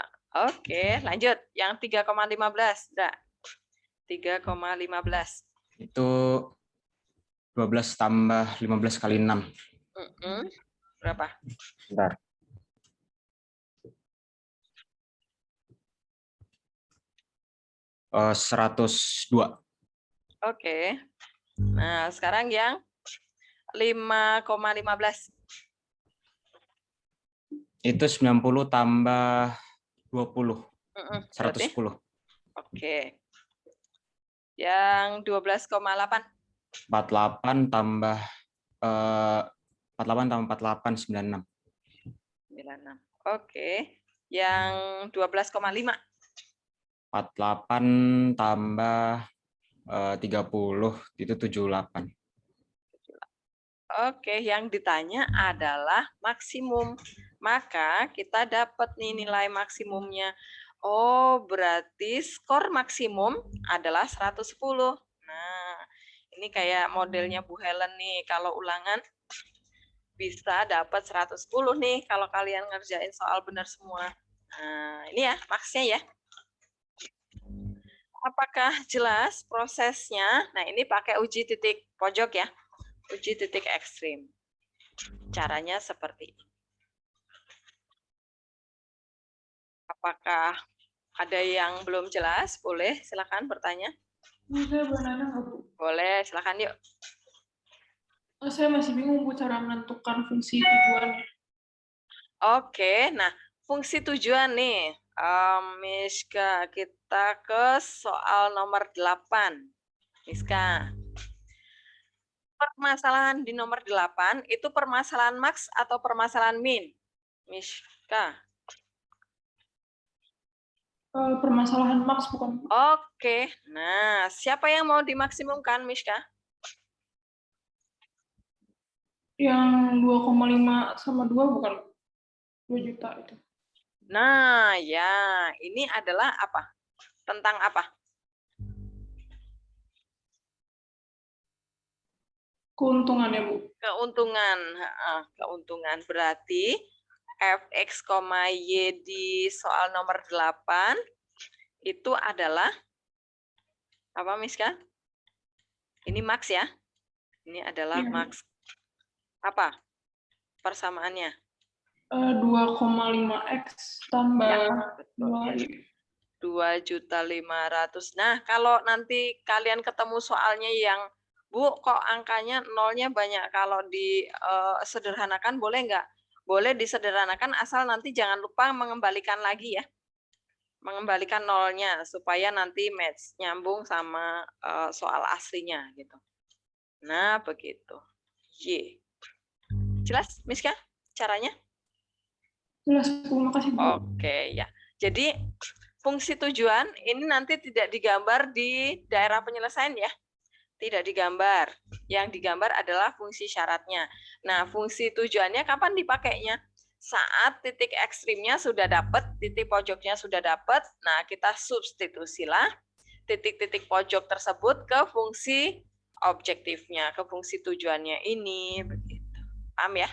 Speaker 1: Oke, lanjut. Yang 3,15. 3,15.
Speaker 7: Itu 12 tambah 15 kali 6.
Speaker 1: Berapa?
Speaker 7: Bentar. Uh, 102.
Speaker 1: Oke. Nah, sekarang yang 5,15.
Speaker 7: Itu 90 tambah 20. 110.
Speaker 1: Oke. Yang 12,8.
Speaker 7: 48 tambah 48 96.
Speaker 1: 96. Oke. Yang 12,5.
Speaker 7: 48 tambah 30 itu 78.
Speaker 1: Oke, yang ditanya adalah maksimum. Maka kita dapat nih nilai maksimumnya. Oh, berarti skor maksimum adalah 110. Nah, ini kayak modelnya Bu Helen nih. Kalau ulangan bisa dapat 110 nih kalau kalian ngerjain soal benar semua. Nah, ini ya maksnya ya. Apakah jelas prosesnya? Nah, ini pakai uji titik pojok ya. Uji titik ekstrim. Caranya seperti ini. Apakah ada yang belum jelas? Boleh, silakan bertanya.
Speaker 8: Saya boleh nanya nggak, Bu?
Speaker 1: Boleh, silakan yuk.
Speaker 8: Saya masih bingung, Bu, cara menentukan fungsi tujuannya.
Speaker 1: Oke, nah fungsi tujuan nih. Miska, kita ke soal nomor 8. Miska. permasalahan di nomor 8 itu permasalahan max atau permasalahan min? Mishka.
Speaker 8: Permasalahan max bukan?
Speaker 1: Oke. Nah, siapa yang mau dimaksimumkan, Mishka?
Speaker 8: Yang 2,5 sama 2 bukan? 2 juta itu.
Speaker 1: Nah, ya, ini adalah apa? Tentang apa?
Speaker 8: Keuntungan ya, Bu.
Speaker 1: Keuntungan. Keuntungan berarti fx, y di soal nomor 8 itu adalah apa, Miska? Ini max ya. Ini adalah
Speaker 8: Iya.
Speaker 1: max. Apa persamaannya?
Speaker 8: 2,5x tambah
Speaker 1: Ya, betul. 2.500.000. Nah, kalau nanti kalian ketemu soalnya yang Bu, kok angkanya nolnya banyak, kalau disederhanakan boleh nggak? Boleh disederhanakan asal nanti jangan lupa mengembalikan lagi ya. Mengembalikan nolnya supaya nanti match nyambung sama soal aslinya gitu. Nah, begitu. Y. Jelas, Miska, caranya?
Speaker 8: Jelas, Bu. Makasih, Bu.
Speaker 1: Oke, ya. Jadi fungsi tujuan ini nanti tidak digambar di daerah penyelesaian ya. Tidak digambar. Yang digambar adalah fungsi syaratnya. Nah, fungsi tujuannya kapan dipakainya? Saat titik ekstrimnya sudah dapat, titik pojoknya sudah dapat, nah kita substitusilah titik-titik pojok tersebut ke fungsi objektifnya, ke fungsi tujuannya ini. Begitu. Paham ya?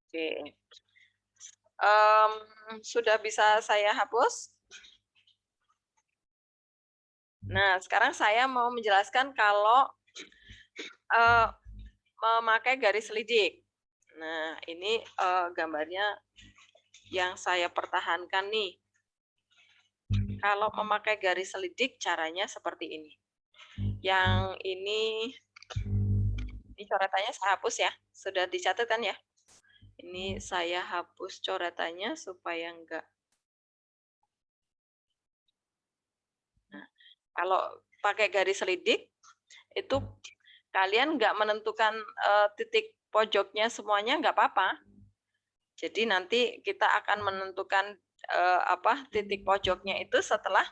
Speaker 1: Oke. Sudah bisa saya hapus? Nah, sekarang saya mau menjelaskan kalau memakai garis lidik. Nah, ini gambarnya yang saya pertahankan nih. Kalau memakai garis lidik, caranya seperti ini. Yang ini coretannya saya hapus ya. Sudah dicatat kan ya? Ini saya hapus coretannya supaya enggak. Nah, kalau pakai garis lidik, itu kalian nggak menentukan titik pojoknya semuanya nggak apa-apa. Jadi nanti kita akan menentukan titik pojoknya itu setelah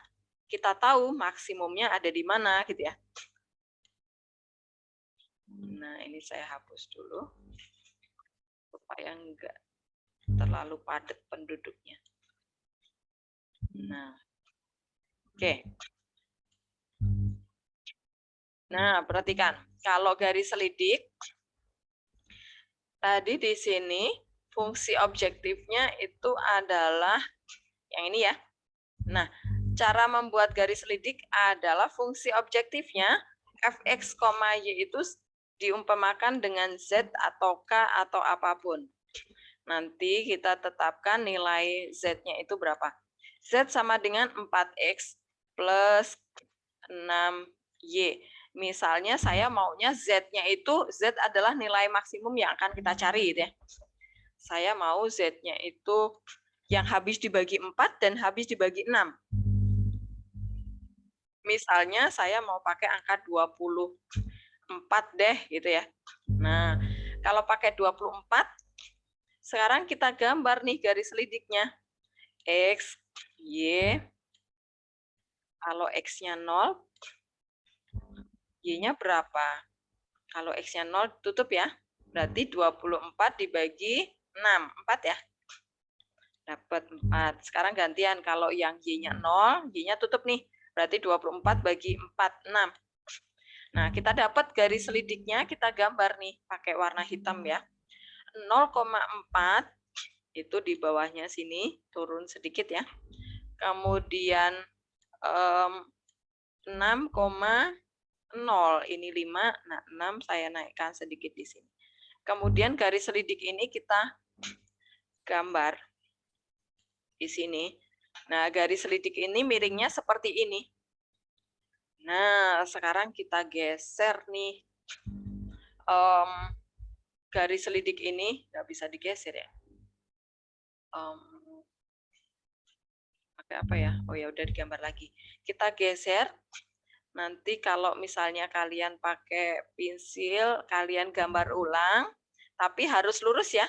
Speaker 1: kita tahu maksimumnya ada di mana gitu ya. Nah, ini saya hapus dulu supaya nggak terlalu padat penduduknya. Nah, oke. Nah, perhatikan. Kalau garis lidik, tadi di sini fungsi objektifnya itu adalah yang ini ya. Nah, cara membuat garis lidik adalah fungsi objektifnya fx, y itu diumpamakan dengan z atau k atau apapun. Nanti kita tetapkan nilai z-nya itu berapa. Z sama dengan 4x plus 6y. Misalnya saya maunya z-nya itu, z adalah nilai maksimum yang akan kita cari gitu ya. Saya mau z-nya itu yang habis dibagi 4 dan habis dibagi 6. Misalnya saya mau pakai angka 24 deh gitu ya. Nah, kalau pakai 24, sekarang kita gambar nih garis lidiknya. X, Y, kalau X-nya 0, Y-nya berapa? Kalau X-nya 0 tutup ya. Berarti 24 dibagi 6, 4 ya. Dapat 4. Sekarang gantian, kalau yang Y-nya 0, Y-nya tutup nih. Berarti 24 bagi 4, 6. Nah, kita dapat garis lidiknya, kita gambar nih pakai warna hitam ya. 0,4 itu di bawahnya sini, turun sedikit ya. Kemudian 6,0 ini 5, nah 6 saya naikkan sedikit di sini. Kemudian garis lidik ini kita gambar di sini. Nah, garis lidik ini miringnya seperti ini. Nah, sekarang kita geser nih. Garis lidik ini nggak bisa digeser ya. Pakai apa ya? Oh ya udah digambar lagi. Kita geser. Nanti kalau misalnya kalian pakai pensil, kalian gambar ulang, tapi harus lurus ya.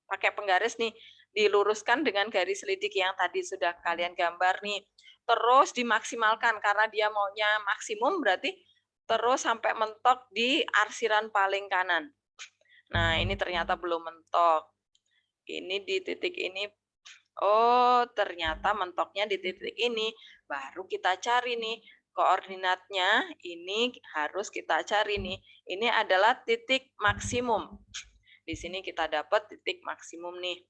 Speaker 1: Pakai penggaris nih, diluruskan dengan garis lidik yang tadi sudah kalian gambar nih. Terus dimaksimalkan, karena dia maunya maksimum, berarti terus sampai mentok di arsiran paling kanan. Nah, ini ternyata belum mentok. Ini di titik ini. Oh, ternyata mentoknya di titik ini. Baru kita cari nih. Koordinatnya ini harus kita cari nih. Ini adalah titik maksimum. Di sini kita dapat titik maksimum nih.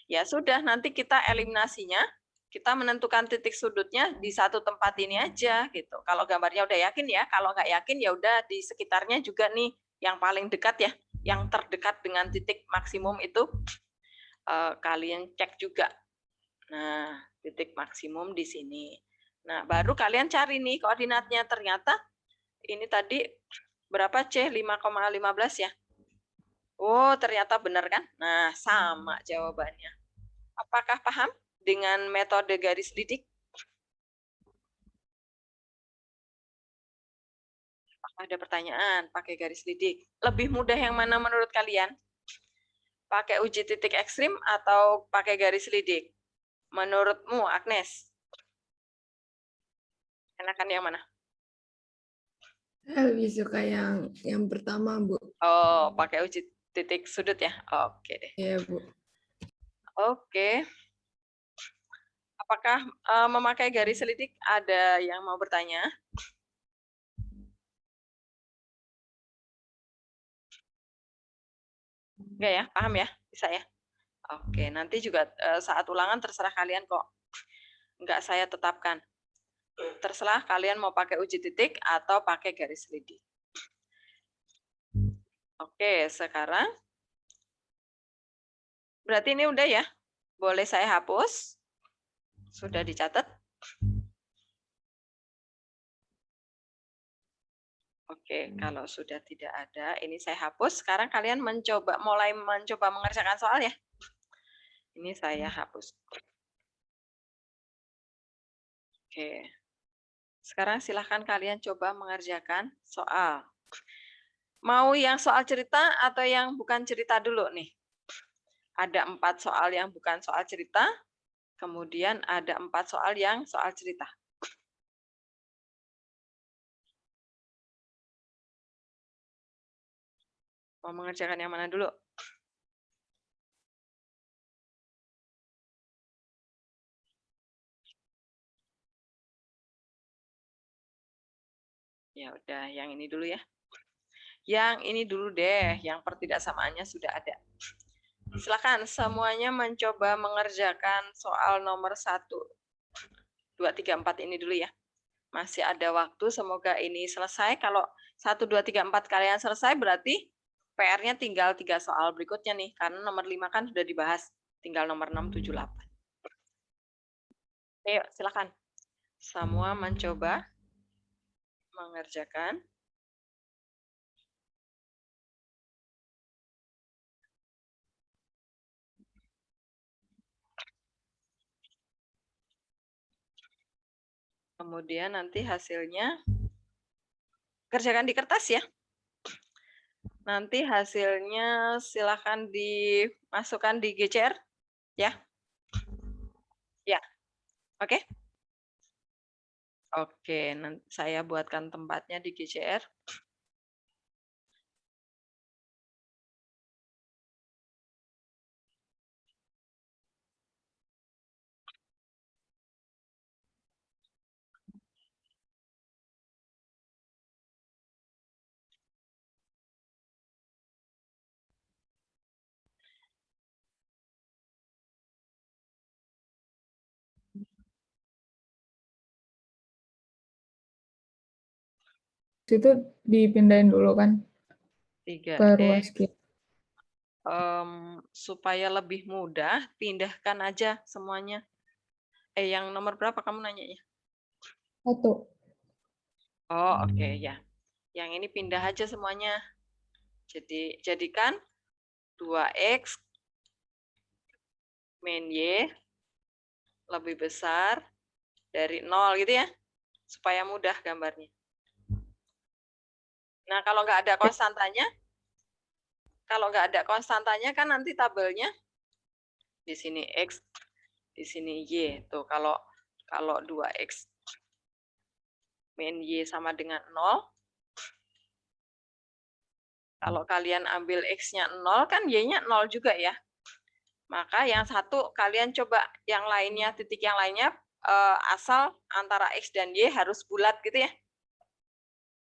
Speaker 1: Ya sudah, nanti kita eliminasinya. Kita menentukan titik sudutnya di satu tempat ini aja gitu. Kalau gambarnya udah yakin ya, kalau nggak yakin ya udah di sekitarnya juga nih yang paling dekat ya, yang terdekat dengan titik maksimum itu kalian cek juga. Nah, titik maksimum di sini. Nah, baru kalian cari nih koordinatnya. Ternyata ini tadi berapa C? 5,15 ya. Oh, ternyata benar kan? Nah, sama jawabannya. Apakah paham dengan metode garis lidik? Apakah ada pertanyaan pakai garis lidik? Lebih mudah yang mana menurut kalian? Pakai uji titik ekstrim atau pakai garis lidik? Menurutmu, Agnes? Enakan yang mana?
Speaker 9: Saya lebih suka yang pertama, Bu.
Speaker 1: Oh, pakai uji titik sudut ya? Oke deh.
Speaker 9: Iya, Bu.
Speaker 1: Oke. Apakah memakai garis lidik ada yang mau bertanya? Enggak ya? Paham ya? Bisa ya? Oke, nanti juga saat ulangan terserah kalian kok. Enggak saya tetapkan. Terserah kalian mau pakai uji titik atau pakai garis lidik. Oke, sekarang berarti ini udah ya? Boleh saya hapus? Sudah dicatat? Oke, kalau sudah tidak ada, ini saya hapus. Sekarang kalian mulai mencoba mengerjakan soal ya. Ini saya hapus. Oke. Sekarang silahkan kalian coba mengerjakan soal. Mau yang soal cerita atau yang bukan cerita dulu nih? Ada 4 soal yang bukan soal cerita, kemudian ada 4 soal yang soal cerita. Mau mengerjakan yang mana dulu? Ya udah, yang ini dulu ya. Yang ini dulu deh, yang pertidaksamaannya sudah ada. Silakan semuanya mencoba mengerjakan soal nomor 1, 2, 3, 4 ini dulu ya. Masih ada waktu, semoga ini selesai. Kalau 1, 2, 3, 4 kalian selesai, berarti PR-nya tinggal 3 soal berikutnya nih. Karena nomor 5 kan sudah dibahas. Tinggal nomor 6, 7, 8. Ayo, silakan. Semua mencoba mengerjakan. Kemudian nanti hasilnya kerjakan di kertas ya. Nanti hasilnya silakan dimasukkan di GCR ya. Ya. Oke. Oke, nanti saya buatkan tempatnya di GCR.
Speaker 4: Itu dipindahin dulu kan
Speaker 1: 3
Speaker 4: ke ruas kiri.
Speaker 1: Supaya lebih mudah, pindahkan aja semuanya. Yang nomor berapa kamu nanya ya?
Speaker 4: 1.
Speaker 1: Oh, oke ya. Yang ini pindah aja semuanya. Jadi jadikan 2x min y lebih besar dari 0 gitu ya. supaya mudah gambarnya. Nah, kalau nggak ada konstantanya, kan nanti tabelnya di sini X, di sini Y. Tuh, kalau 2X min Y sama dengan 0, kalau kalian ambil X-nya 0, kan Y-nya 0 juga ya. Maka yang satu, kalian coba yang lainnya, titik yang lainnya, asal antara X dan Y harus bulat gitu ya.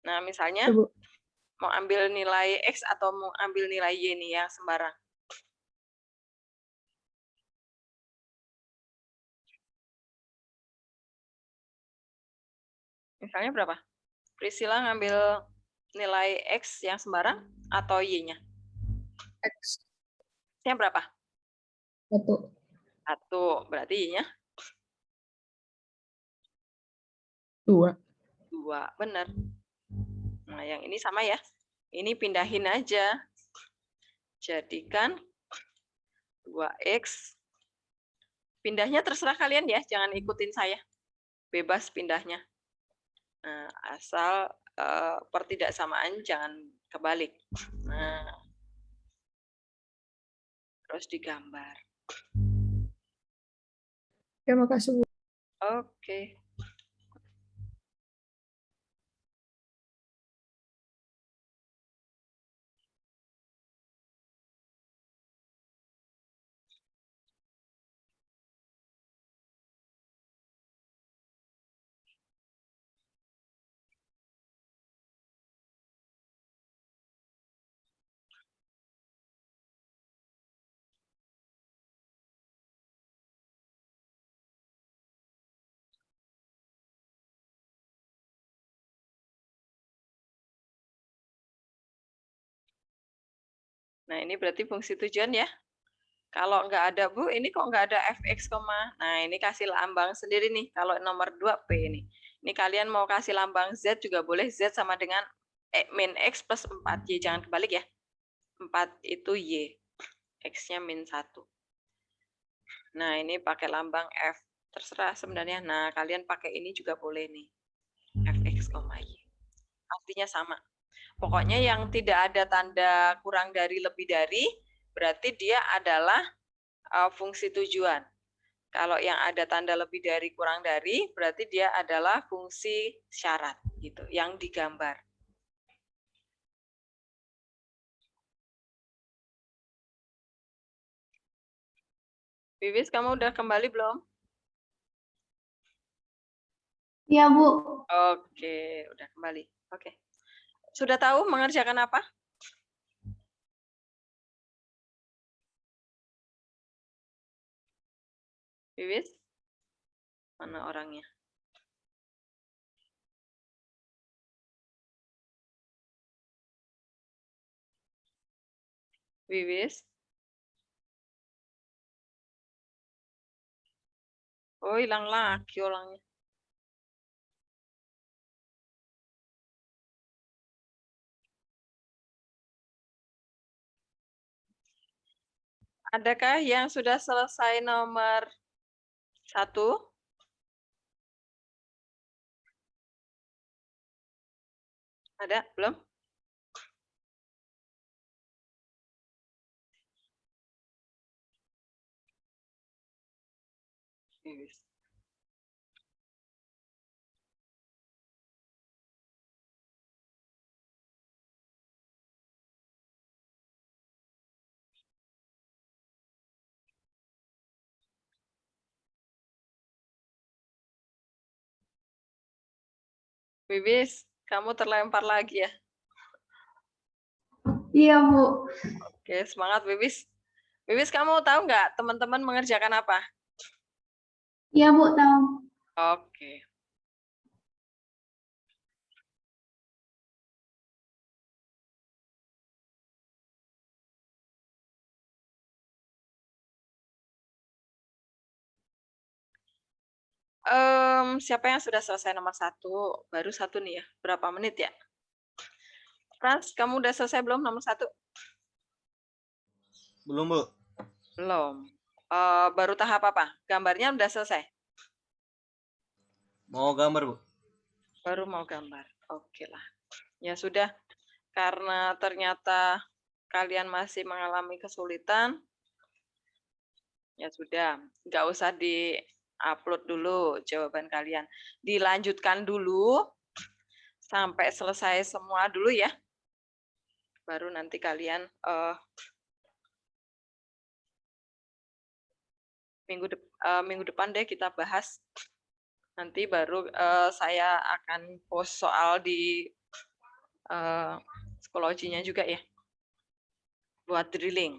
Speaker 1: Nah, misalnya,
Speaker 4: Bu.
Speaker 1: mau ambil nilai X atau mau ambil nilai Y nih yang sembarang. Misalnya berapa? Priscilla ngambil nilai X yang sembarang atau Y-nya?
Speaker 4: X.
Speaker 1: X-nya berapa?
Speaker 4: 1.
Speaker 1: 1. Berarti Y-nya?
Speaker 4: 2.
Speaker 1: 2. Benar. Nah, yang ini sama ya. Ini pindahin aja. Jadikan 2X. Pindahnya terserah kalian ya, jangan ikutin saya. Bebas pindahnya. Nah, asal pertidaksamaan jangan kebalik. Nah, terus digambar.
Speaker 4: Terima kasih, Bu.
Speaker 1: Oke. Nah, ini berarti fungsi tujuan ya. Kalau nggak ada, Bu, ini kok nggak ada fx, nah ini kasih lambang sendiri nih. Kalau nomor 2 P ini. Ini kalian mau kasih lambang Z juga boleh. Z sama dengan min X plus 4Y. Jangan kebalik ya. 4 itu Y. X-nya min 1. Nah, ini pakai lambang F. Terserah sebenarnya. Nah, kalian pakai ini juga boleh nih. Fx, Y. Artinya sama. Pokoknya yang tidak ada tanda kurang dari lebih dari, berarti dia adalah fungsi tujuan. Kalau yang ada tanda lebih dari kurang dari, berarti dia adalah fungsi syarat gitu, yang digambar. Wiwis, kamu udah kembali belum?
Speaker 3: Iya, Bu.
Speaker 1: Oke, udah kembali. Oke. Sudah tahu mengerjakan apa? Wiwis? Mana orangnya? Wiwis? Oh, hilang lagi orangnya. Adakah yang sudah selesai nomor 1? Ada? Belum? Wiwis. Wiwis, kamu terlempar lagi ya?
Speaker 3: Iya, Bu.
Speaker 1: Oke, semangat Wiwis. Wiwis, kamu tahu nggak teman-teman mengerjakan apa?
Speaker 3: Iya, Bu, tahu.
Speaker 1: Oke. Siapa yang sudah selesai nomor 1? Baru 1 nih ya. Berapa menit ya? Frans, kamu udah selesai belum nomor 1?
Speaker 10: Belum, Bu.
Speaker 1: Belum. Baru tahap apa? Gambarnya udah selesai?
Speaker 10: Mau gambar, Bu.
Speaker 1: Baru mau gambar. Oke lah. Ya sudah, karena ternyata kalian masih mengalami kesulitan, ya sudah, nggak usah di-upload dulu jawaban kalian. Dilanjutkan dulu sampai selesai semua dulu ya. Baru nanti kalian minggu depan deh kita bahas. Nanti baru saya akan post soal di psikologinya juga ya. Buat drilling.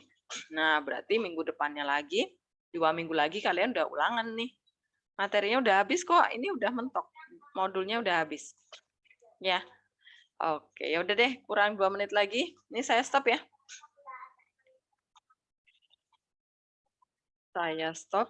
Speaker 1: Nah, berarti minggu depannya lagi, 2 minggu lagi kalian udah ulangan nih. Materinya udah habis kok, ini udah mentok. Modulnya udah habis. Ya. Oke, ya udah deh, kurang 2 menit lagi. Ini saya stop ya. Saya stop.